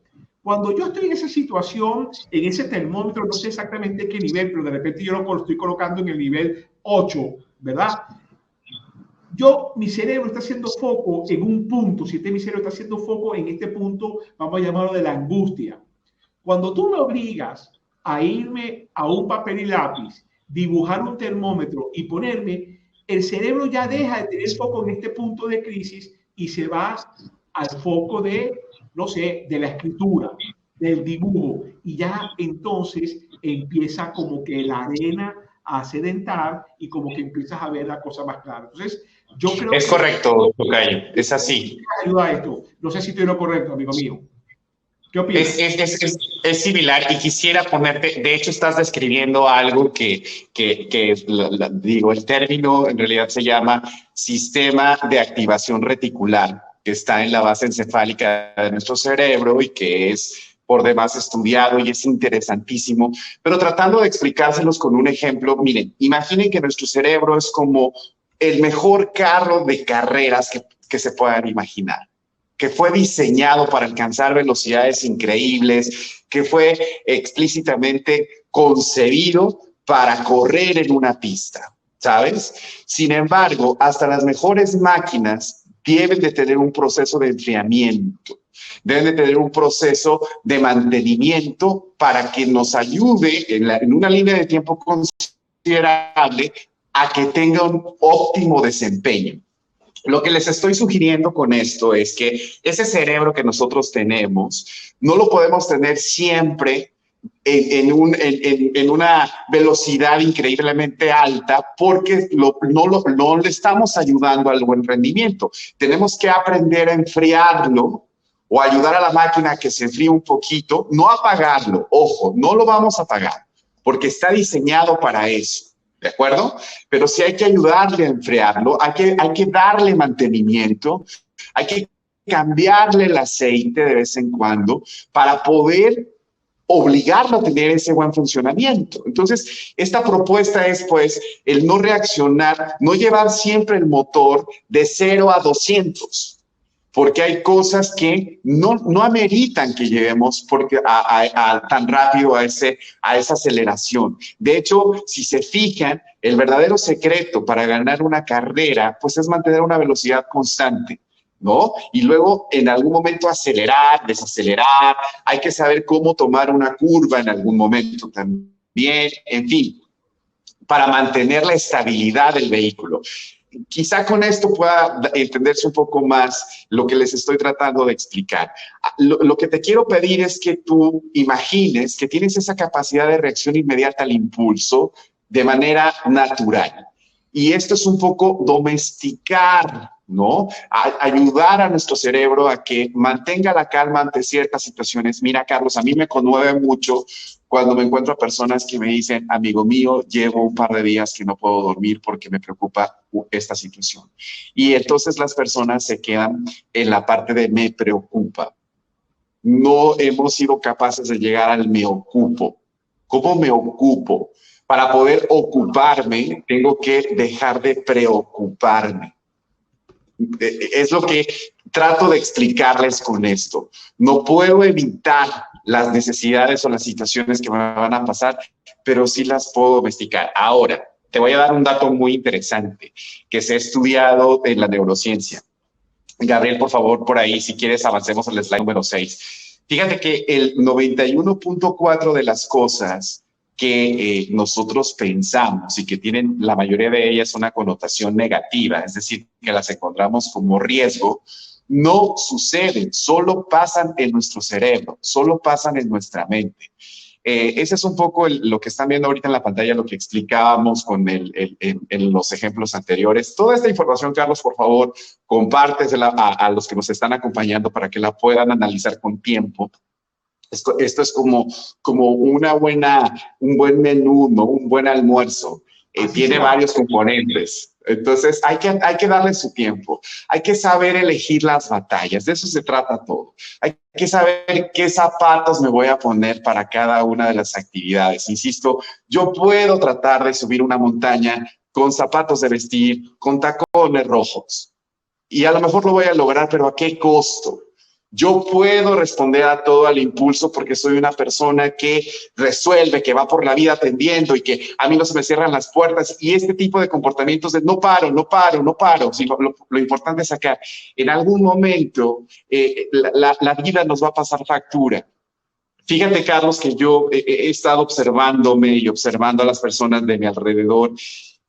Cuando yo estoy en esa situación, en ese termómetro, no sé exactamente qué nivel, pero de repente yo lo estoy colocando en el nivel 8, ¿verdad? Mi cerebro está haciendo foco en un punto, si mi cerebro está haciendo foco en este punto, vamos a llamarlo de la angustia. Cuando tú me obligas a irme a un papel y lápiz, dibujar un termómetro y ponerme, el cerebro ya deja de tener foco en este punto de crisis y se va al foco de, no sé, de la escritura, del dibujo. Y ya entonces empieza como que la arena a sedentar y como que empiezas a ver la cosa más clara. Entonces, yo creo es correcto, Tocayo, es así. Ayuda a esto. No sé si estoy en lo correcto, amigo mío. ¿Qué opinas? Es similar y quisiera ponerte, de hecho estás describiendo algo digo, el término en realidad se llama sistema de activación reticular, que está en la base encefálica de nuestro cerebro y que es por demás estudiado y es interesantísimo, pero tratando de explicárselos con un ejemplo, miren, imaginen que nuestro cerebro es como el mejor carro de carreras que se puedan imaginar, que fue diseñado para alcanzar velocidades increíbles, que fue explícitamente concebido para correr en una pista, ¿sabes? Sin embargo, hasta las mejores máquinas deben de tener un proceso de enfriamiento, deben de tener un proceso de mantenimiento para que nos ayude en una línea de tiempo considerable a que tenga un óptimo desempeño. Lo que les estoy sugiriendo con esto es que ese cerebro que nosotros tenemos no lo podemos tener siempre en una velocidad increíblemente alta porque no le estamos ayudando al buen rendimiento. Tenemos que aprender a enfriarlo o ayudar a la máquina a que se enfríe un poquito, no apagarlo, ojo, no lo vamos a apagar porque está diseñado para eso. ¿De acuerdo? Pero sí hay que ayudarle a enfriarlo, hay que darle mantenimiento, hay que cambiarle el aceite de vez en cuando para poder obligarlo a tener ese buen funcionamiento. Entonces, esta propuesta es, pues, el no reaccionar, no llevar siempre el motor de 0 a 200, porque hay cosas que no ameritan que lleguemos tan rápido a esa aceleración. De hecho, si se fijan, el verdadero secreto para ganar una carrera, pues es mantener una velocidad constante, ¿no? Y luego, en algún momento, acelerar, desacelerar, hay que saber cómo tomar una curva en algún momento también, en fin, para mantener la estabilidad del vehículo. Quizá con esto pueda entenderse un poco más lo que les estoy tratando de explicar. Lo que te quiero pedir es que tú imagines que tienes esa capacidad de reacción inmediata al impulso de manera natural. Y esto es un poco domesticar, ¿no? Ayudar a nuestro cerebro a que mantenga la calma ante ciertas situaciones. Mira, Carlos, a mí me conmueve mucho cuando me encuentro a personas que me dicen, amigo mío, llevo un par de días que no puedo dormir porque me preocupa esta situación. Y entonces las personas se quedan en la parte de me preocupa. No hemos sido capaces de llegar al me ocupo. ¿Cómo me ocupo? Para poder ocuparme, tengo que dejar de preocuparme. Es lo que trato de explicarles con esto. No puedo evitar las necesidades o las situaciones que me van a pasar, pero sí las puedo domesticar. Ahora, te voy a dar un dato muy interesante que se ha estudiado en la neurociencia. Gabriel, por favor, por ahí, si quieres, avancemos al slide número 6. Fíjate que el 91.4 de las cosas que nosotros pensamos y que tienen la mayoría de ellas una connotación negativa, es decir, que las encontramos como riesgo, no suceden, solo pasan en nuestro cerebro, solo pasan en nuestra mente. Ese es un poco lo que están viendo ahorita en la pantalla, lo que explicábamos con en los ejemplos anteriores. Toda esta información, Carlos, por favor, compártesela a los que nos están acompañando para que la puedan analizar con tiempo. Esto es como un buen menú, ¿no? Un buen almuerzo. Tiene varios componentes. Entonces, hay que darle su tiempo. Hay que saber elegir las batallas. De eso se trata todo. Hay que saber qué zapatos me voy a poner para cada una de las actividades. Insisto, yo puedo tratar de subir una montaña con zapatos de vestir, con tacones rojos. Y a lo mejor lo voy a lograr, pero ¿a qué costo? Yo puedo responder a todo al impulso porque soy una persona que resuelve, que va por la vida atendiendo y que a mí no se me cierran las puertas. Y este tipo de comportamientos de no paro. Sino lo importante es sacar. En algún momento la vida nos va a pasar factura. Fíjate, Carlos, que yo he estado observándome y observando a las personas de mi alrededor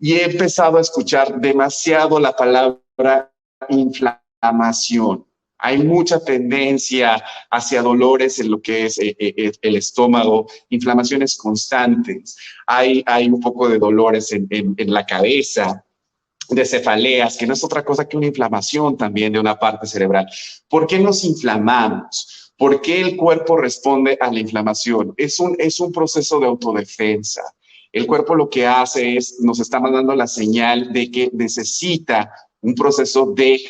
y he empezado a escuchar demasiado la palabra inflamación. Hay mucha tendencia hacia dolores en lo que es el estómago, inflamaciones constantes. Hay un poco de dolores en la cabeza, de cefaleas, que no es otra cosa que una inflamación también de una parte cerebral. ¿Por qué nos inflamamos? ¿Por qué el cuerpo responde a la inflamación? Es un proceso de autodefensa. El cuerpo lo que hace es, nos está mandando la señal de que necesita un proceso de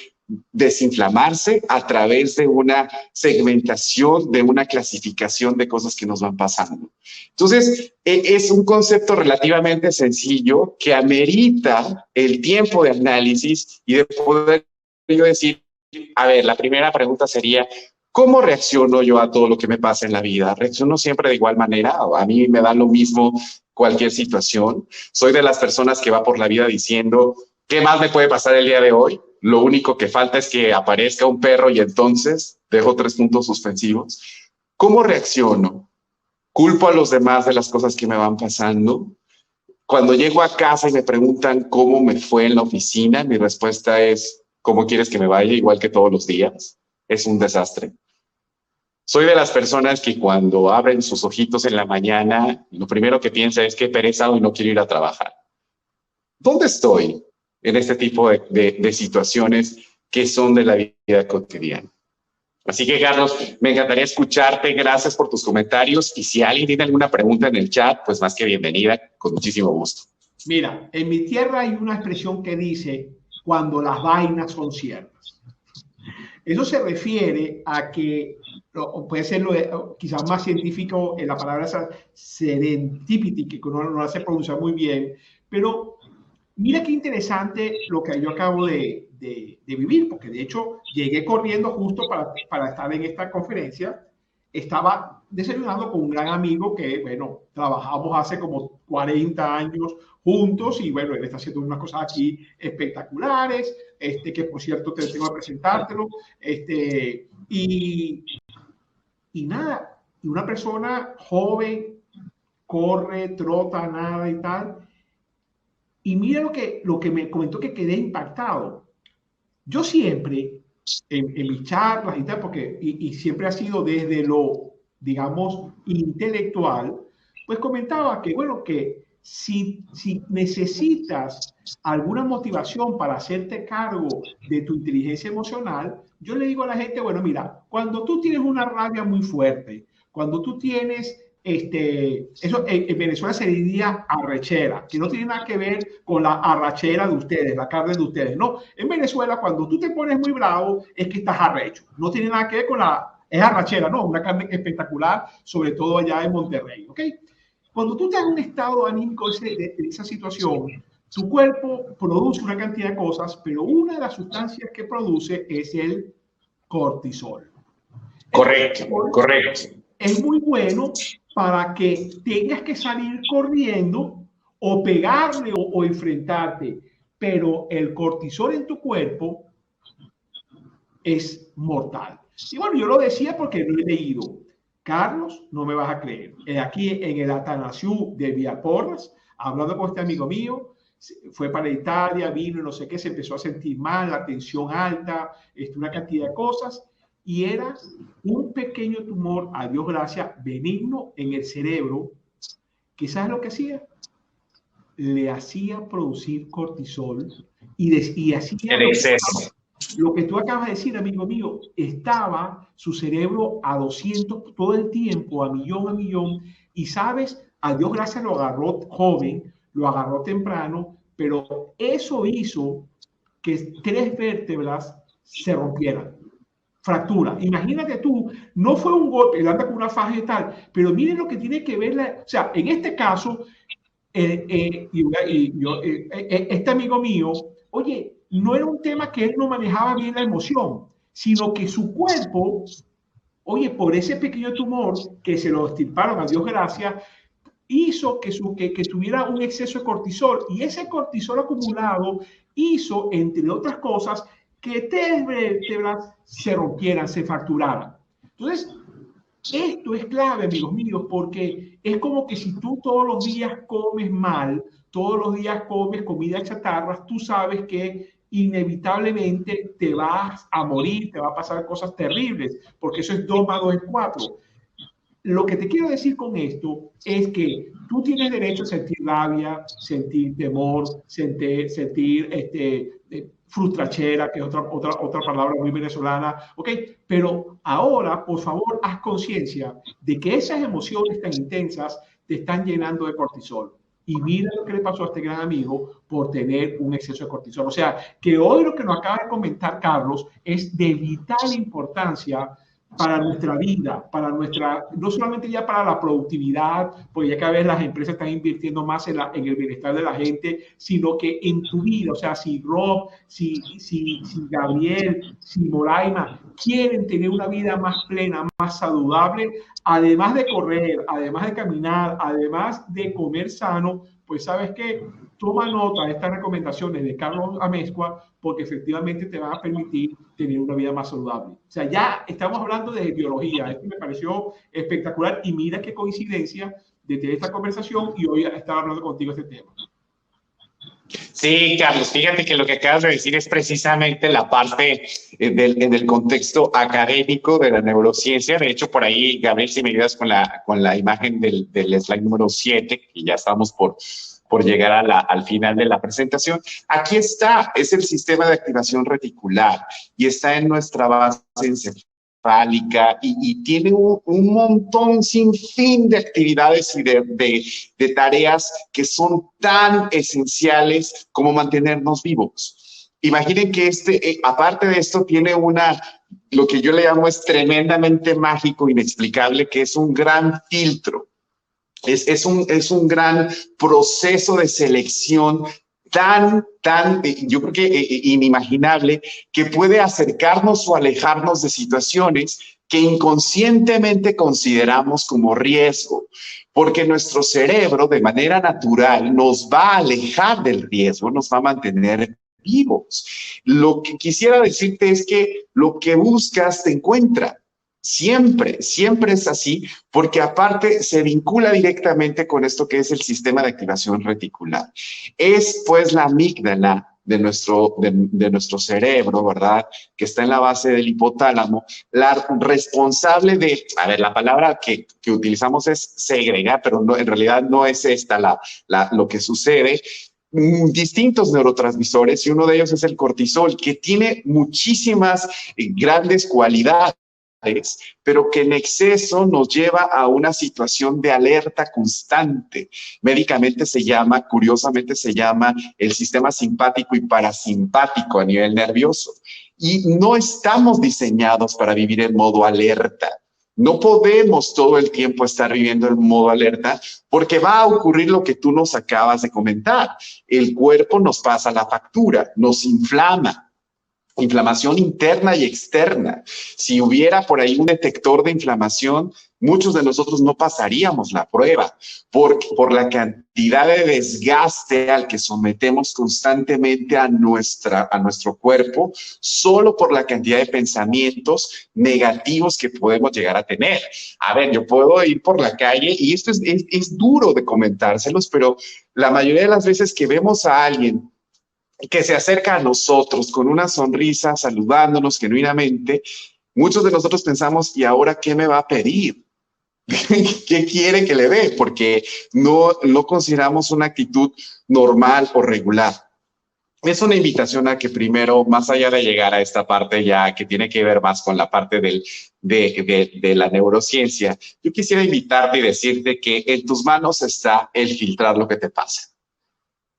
desinflamarse a través de una segmentación, de una clasificación de cosas que nos van pasando. Entonces, es un concepto relativamente sencillo que amerita el tiempo de análisis y de poder yo decir, a ver, la primera pregunta sería, ¿cómo reacciono yo a todo lo que me pasa en la vida? ¿Reacciono siempre de igual manera? A mí me da lo mismo cualquier situación. Soy de las personas que va por la vida diciendo, ¿qué más me puede pasar el día de hoy? Lo único que falta es que aparezca un perro y entonces dejo 3 puntos suspensivos. ¿Cómo reacciono? ¿Culpo a los demás de las cosas que me van pasando? Cuando llego a casa y me preguntan cómo me fue en la oficina, mi respuesta es, ¿cómo quieres que me vaya? Igual que todos los días. Es un desastre. Soy de las personas que cuando abren sus ojitos en la mañana, lo primero que piensa es que pereza hoy no quiero ir a trabajar. ¿Dónde estoy en este tipo de situaciones que son de la vida cotidiana? Así que, Carlos, me encantaría escucharte. Gracias por tus comentarios. Y si alguien tiene alguna pregunta en el chat, pues más que bienvenida, con muchísimo gusto. Mira, en mi tierra hay una expresión que dice, cuando las vainas son ciertas. Eso se refiere a que, puede ser quizás más científico, en la palabra serendipity, que uno no la hace pronunciar muy bien, pero mira qué interesante lo que yo acabo de vivir, porque de hecho llegué corriendo justo para estar en esta conferencia. Estaba desayunando con un gran amigo que, bueno, trabajamos hace como 40 años juntos y, bueno, él está haciendo unas cosas aquí espectaculares, que por cierto te tengo que presentártelo, y nada, y una persona joven, corre, trota, nada y tal. Y mira lo que me comentó, que quedé impactado. Yo siempre, en mis charlas y tal, porque y siempre ha sido desde lo, digamos, intelectual, pues comentaba que, bueno, que si necesitas alguna motivación para hacerte cargo de tu inteligencia emocional, yo le digo a la gente, bueno, mira, cuando tú tienes una rabia muy fuerte, cuando tú tienes eso en Venezuela se diría arrechera, que no tiene nada que ver con la arrachera de ustedes, la carne de ustedes. No, en Venezuela cuando tú te pones muy bravo es que estás arrecho. No tiene nada que ver con es arrachera, no, una carne espectacular, sobre todo allá en Monterrey, ¿ok? Cuando tú estás en un estado anímico de esa situación, tu cuerpo produce una cantidad de cosas, pero una de las sustancias que produce es el cortisol. Correcto, correcto. Es muy bueno para que tengas que salir corriendo o pegarle o enfrentarte, pero el cortisol en tu cuerpo es mortal. Y bueno, yo lo decía porque lo he leído. Carlos, no me vas a creer. Aquí en el Atanasiu de Villaporras, hablando con este amigo mío, fue para Italia, vino y no sé qué, se empezó a sentir mal, la tensión alta, una cantidad de cosas, y era un pequeño tumor, a Dios gracias, benigno en el cerebro, que ¿sabes lo que hacía? Le hacía producir cortisol y hacía lo que tú acabas de decir, amigo mío. Estaba su cerebro a 200 todo el tiempo, a millón, y sabes, a Dios gracias lo agarró joven, lo agarró temprano, pero eso hizo que 3 vértebras se rompieran. Fractura. Imagínate tú, no fue un golpe, él anda con una faja y tal, pero miren lo que tiene que ver, o sea, en este caso, este amigo mío, oye, no era un tema que él no manejaba bien la emoción, sino que su cuerpo, oye, por ese pequeño tumor que se lo extirparon, a Dios gracias, hizo que tuviera un exceso de cortisol, y ese cortisol acumulado hizo, entre otras cosas, que 3 vértebras se rompieran, se fracturaran. Entonces, esto es clave, amigos míos, porque es como que si tú todos los días comes mal, todos los días comes comida chatarra, tú sabes que inevitablemente te vas a morir, te va a pasar cosas terribles, porque eso es 2 más 2 es 4. Lo que te quiero decir con esto es que tú tienes derecho a sentir rabia, sentir temor, sentir frustrachera, que es otra palabra muy venezolana, ¿ok? Pero ahora, por favor, haz conciencia de que esas emociones tan intensas te están llenando de cortisol. Y mira lo que le pasó a este gran amigo por tener un exceso de cortisol. O sea, que hoy lo que nos acaba de comentar Carlos es de vital importancia para nuestra vida, para nuestra, no solamente ya para la productividad, porque ya cada vez las empresas están invirtiendo más en el bienestar de la gente, sino que en tu vida, o sea, si Rob, si Gabriel, si Moraima quieren tener una vida más plena, más saludable, además de correr, además de caminar, además de comer sano, pues sabes qué, toma nota de estas recomendaciones de Carlos Amezcua, porque efectivamente te van a permitir tener una vida más saludable. O sea, ya estamos hablando de biología. Esto me pareció espectacular y mira qué coincidencia de tener esta conversación y hoy estar hablando contigo de este tema. Sí, Carlos, fíjate que lo que acabas de decir es precisamente la parte en el contexto académico de la neurociencia. De hecho, por ahí, Gabriel, si me ayudas con la imagen del slide número 7, y ya estamos por llegar al final de la presentación. Aquí está, es el sistema de activación reticular y está en nuestra base encefálica y tiene un montón sin fin de actividades y de tareas que son tan esenciales como mantenernos vivos. Imaginen que aparte de esto, tiene lo que yo le llamo es tremendamente mágico, inexplicable, que es un gran filtro. Es un gran proceso de selección tan, yo creo que inimaginable, que puede acercarnos o alejarnos de situaciones que inconscientemente consideramos como riesgo, porque nuestro cerebro de manera natural nos va a alejar del riesgo, nos va a mantener vivos. Lo que quisiera decirte es que lo que buscas te encuentra. Siempre, siempre es así, porque aparte se vincula directamente con esto que es el sistema de activación reticular. Es pues la amígdala de nuestro cerebro, ¿verdad? Que está en la base del hipotálamo, la responsable la palabra que utilizamos es segregar, pero no, en realidad no es esta lo que sucede. Distintos neurotransmisores y uno de ellos es el cortisol, que tiene muchísimas grandes cualidades, pero que en exceso nos lleva a una situación de alerta constante. Médicamente curiosamente se llama el sistema simpático y parasimpático a nivel nervioso. Y no estamos diseñados para vivir en modo alerta. No podemos todo el tiempo estar viviendo en modo alerta porque va a ocurrir lo que tú nos acabas de comentar. El cuerpo nos pasa la factura, nos inflama. Inflamación interna y externa. Si hubiera por ahí un detector de inflamación, muchos de nosotros no pasaríamos la prueba por la cantidad de desgaste al que sometemos constantemente a nuestro cuerpo, solo por la cantidad de pensamientos negativos que podemos llegar a tener. A ver, yo puedo ir por la calle y esto es duro de comentárselos, pero la mayoría de las veces que vemos a alguien que se acerca a nosotros con una sonrisa, saludándonos genuinamente, muchos de nosotros pensamos, ¿y ahora qué me va a pedir? ¿Qué quiere que le dé? Porque no consideramos una actitud normal o regular. Es una invitación a que primero, más allá de llegar a esta parte ya que tiene que ver más con la parte de la neurociencia, yo quisiera invitarte y decirte que en tus manos está el filtrar lo que te pasa.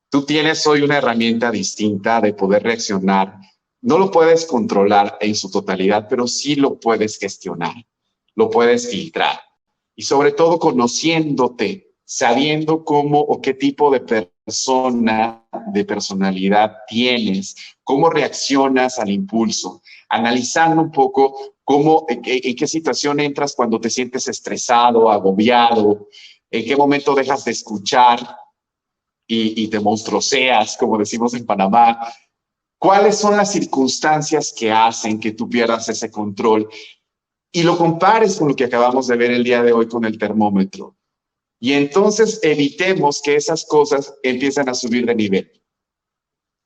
Tú tienes hoy una herramienta distinta de poder reaccionar. No lo puedes controlar en su totalidad, pero sí lo puedes gestionar, lo puedes filtrar. Y sobre todo conociéndote, sabiendo cómo o qué tipo de personalidad tienes, cómo reaccionas al impulso, analizando un poco en qué situación entras cuando te sientes estresado, agobiado, en qué momento dejas de escuchar y te monstruoseas, como decimos en Panamá. ¿Cuáles son las circunstancias que hacen que tú pierdas ese control? Y lo compares con lo que acabamos de ver el día de hoy con el termómetro. Y entonces evitemos que esas cosas empiecen a subir de nivel.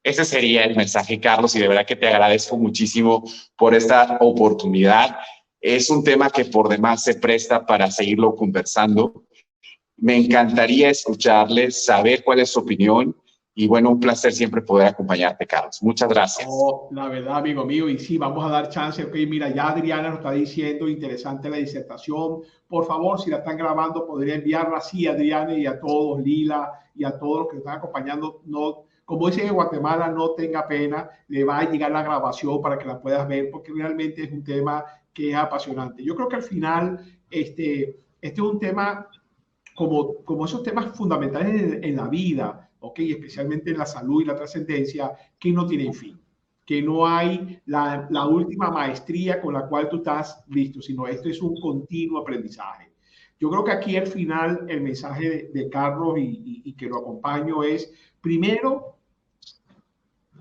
Ese sería el mensaje, Carlos, y de verdad que te agradezco muchísimo por esta oportunidad. Es un tema que por demás se presta para seguirlo conversando. Me encantaría escucharles, saber cuál es su opinión Y bueno, un placer siempre poder acompañarte, Carlos. Muchas gracias. Oh, la verdad, amigo mío, y sí, vamos a dar chance. Ok, mira, ya Adriana nos está diciendo, interesante la disertación. Por favor, si la están grabando, podría enviarla así a Adriana y a todos, Lila, y a todos los que nos están acompañando. No, como dicen en Guatemala, no tenga pena, le va a llegar la grabación para que la puedas ver, porque realmente es un tema que es apasionante. Yo creo que al final, este es un tema como esos temas fundamentales en la vida, ¿ok? Especialmente en la salud y la trascendencia, que no tienen fin, que no hay la última maestría con la cual tú estás listo, sino esto es un continuo aprendizaje. Yo creo que aquí al final el mensaje de Carlos y que lo acompaño es, primero,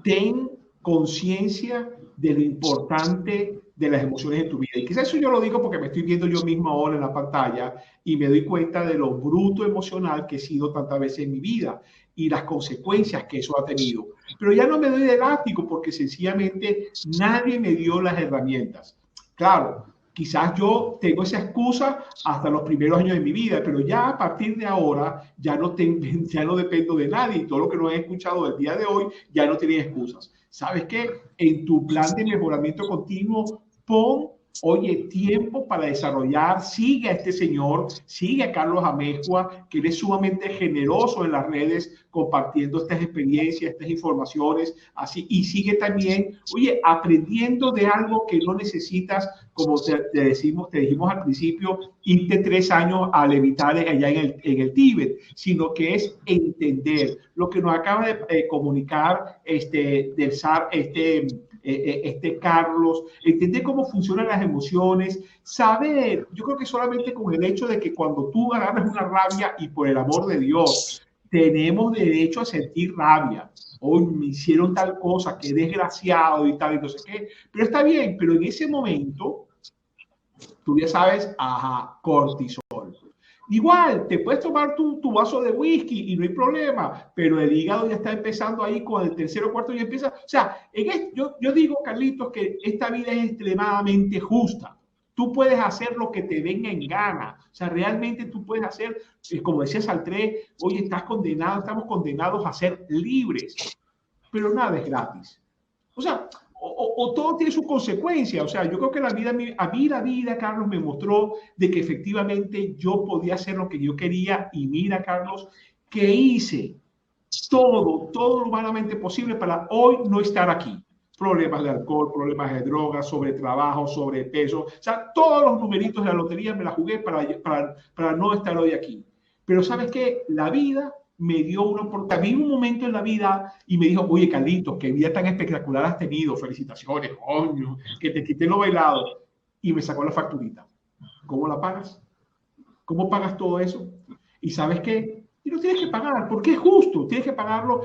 ten conciencia de lo importante de las emociones en tu vida. Y quizás eso yo lo digo porque me estoy viendo yo mismo ahora en la pantalla y me doy cuenta de lo bruto emocional que he sido tantas veces en mi vida y las consecuencias que eso ha tenido. Pero ya no me doy de látigo porque sencillamente nadie me dio las herramientas. Claro, quizás yo tengo esa excusa hasta los primeros años de mi vida, pero ya a partir de ahora ya no dependo de nadie y todo lo que nos he escuchado del día de hoy ya no tiene excusas. ¿Sabes qué? En tu plan de mejoramiento continuo, pon, oye, tiempo para desarrollar, sigue a este señor, sigue a Carlos Amezcua, que él es sumamente generoso en las redes, compartiendo estas experiencias, estas informaciones, así, y sigue también, oye, aprendiendo de algo que no necesitas, como te dijimos al principio, irte 3 años a levitar allá en el Tíbet, sino que es entender lo que nos acaba de comunicar del SAR, Carlos, entender cómo funcionan las emociones, saber, yo creo que solamente con el hecho de que cuando tú agarras una rabia y por el amor de Dios, tenemos derecho a sentir rabia. Hoy me hicieron tal cosa, qué desgraciado y tal, y no sé qué, pero está bien, pero en ese momento, tú ya sabes, ajá, cortisol. Igual, te puedes tomar tu vaso de whisky y no hay problema, pero el hígado ya está empezando ahí con el tercero o cuarto y empieza. O sea, yo digo, Carlitos, que esta vida es extremadamente justa. Tú puedes hacer lo que te venga en gana. O sea, realmente tú puedes hacer, como decía Sartre, hoy estamos condenados a ser libres, pero nada es gratis. O sea, o todo tiene su consecuencia. O sea, yo creo que la vida, Carlos, me mostró de que efectivamente yo podía hacer lo que yo quería. Y mira, Carlos, que hice todo lo humanamente posible para hoy no estar aquí. Problemas de alcohol, problemas de drogas, sobretrabajo, sobrepeso. O sea, todos los numeritos de la lotería me la jugué para no estar hoy aquí. Pero ¿sabes qué? La vida me dio una oportunidad. Vi un momento en la vida y me dijo, oye, Carlitos, qué vida tan espectacular has tenido. Felicitaciones, coño, que te quité lo bailado. Y me sacó la facturita. ¿Cómo la pagas? ¿Cómo pagas todo eso? Y ¿sabes qué? Y lo tienes que pagar, porque es justo. Tienes que pagarlo.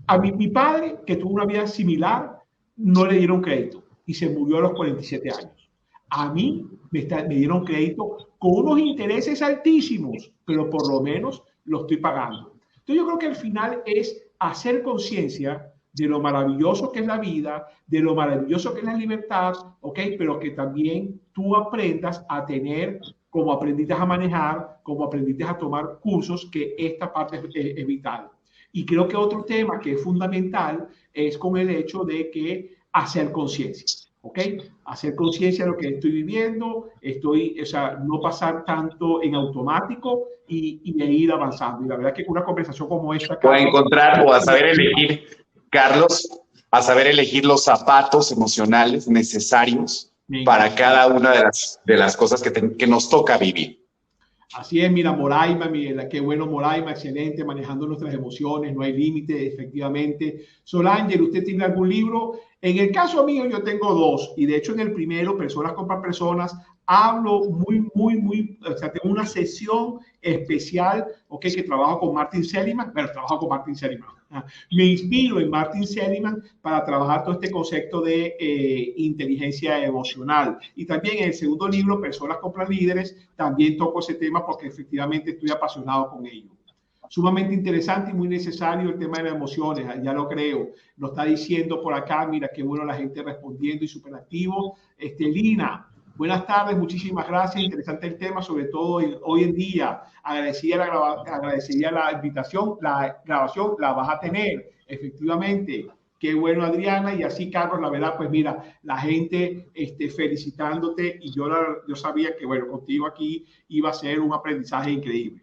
A mi padre, que tuvo una vida similar, no le dieron crédito y se murió a los 47 años. A mí me dieron crédito con unos intereses altísimos, pero por lo menos lo estoy pagando. Entonces yo creo que al final es hacer conciencia de lo maravilloso que es la vida, de lo maravilloso que es la libertad, ¿ok? Pero que también tú aprendas a tener, como aprendiste a manejar, como aprendiste a tomar cursos, que esta parte es vital. Y creo que otro tema que es fundamental es con el hecho de que hacer conciencia. ¿Ok? Hacer conciencia de lo que estoy viviendo, o sea, no pasar tanto en automático y ir avanzando. Y la verdad es que una conversación como esta... O a encontrar o a saber elegir, Carlos, a saber elegir los zapatos emocionales necesarios para cada una de las cosas que nos toca vivir. Así es, mira, Moraima, qué bueno Moraima, excelente, manejando nuestras emociones, no hay límite, efectivamente. Solángel, ¿usted tiene algún libro? En el caso mío yo tengo 2, y de hecho en el primero, Personas compran personas, hablo o sea, tengo una sesión especial, ok, que trabajo con Martin Seligman, me inspiro en Martin Seligman para trabajar todo este concepto de inteligencia emocional. Y también en el segundo libro, Personas compran líderes, también toco ese tema porque efectivamente estoy apasionado con ello. Sumamente interesante y muy necesario el tema de las emociones, ya lo creo. Lo está diciendo por acá, mira qué bueno la gente respondiendo y súper activo. Lina, Buenas tardes, muchísimas gracias. Interesante el tema, sobre todo hoy en día. Agradecería la invitación, la grabación la vas a tener, efectivamente. Qué bueno, Adriana. Y así, Carlos, la verdad, pues mira, la gente felicitándote y yo sabía que, bueno, contigo aquí iba a ser un aprendizaje increíble.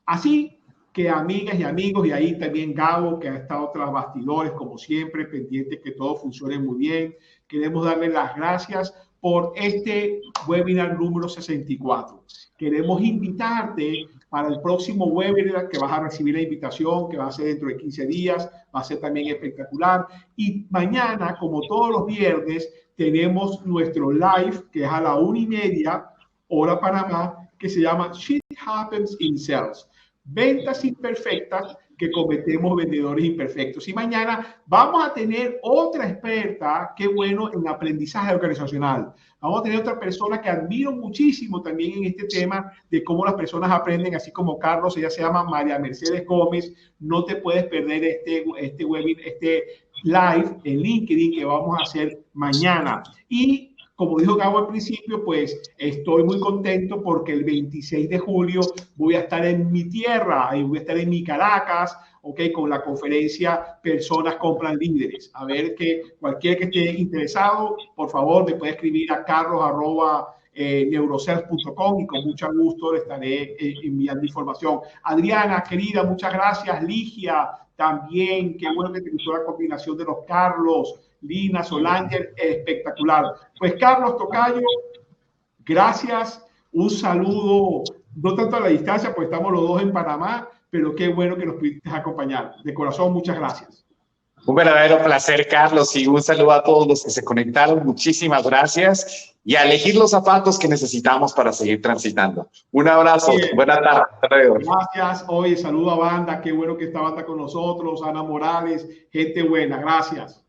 Así que, amigas y amigos, y ahí también Gabo, que ha estado tras bastidores, como siempre, pendiente que todo funcione muy bien. Queremos darle las gracias por este webinar número 64. Queremos invitarte para el próximo webinar, que vas a recibir la invitación, que va a ser dentro de 15 días, va a ser también espectacular. Y mañana, como todos los viernes, tenemos nuestro live, que es a la 1:30, hora Panamá, que se llama Shit Happens in Sales. Ventas imperfectas que cometemos vendedores imperfectos. Y mañana vamos a tener otra experta, qué bueno, en aprendizaje organizacional. Vamos a tener otra persona que admiro muchísimo también en este tema de cómo las personas aprenden, así como Carlos. Ella se llama María Mercedes Gómez. No te puedes perder este webinar, este live en LinkedIn que vamos a hacer mañana. Y como dijo Gabo al principio, pues estoy muy contento porque el 26 de julio voy a estar en mi tierra y voy a estar en mi Caracas, ¿ok? Con la conferencia Personas Compran Líderes. A ver, que cualquiera que esté interesado, por favor, me puede escribir a carlos@neurosales.com y con mucho gusto le estaré enviando información. Adriana, querida, muchas gracias. Ligia, también, qué bueno que te gustó la combinación de los Carlos. Lina, Solanger, espectacular. Pues Carlos Tocayo, gracias, un saludo, no tanto a la distancia, pues estamos los dos en Panamá, pero qué bueno que nos pudiste acompañar. De corazón, muchas gracias. Un verdadero placer, Carlos, y un saludo a todos los que se conectaron. Muchísimas gracias y a elegir los zapatos que necesitamos para seguir transitando. Un abrazo, buena tarde. Gracias, oye, saludo a banda, qué bueno que está banda con nosotros, Ana Morales, gente buena, gracias.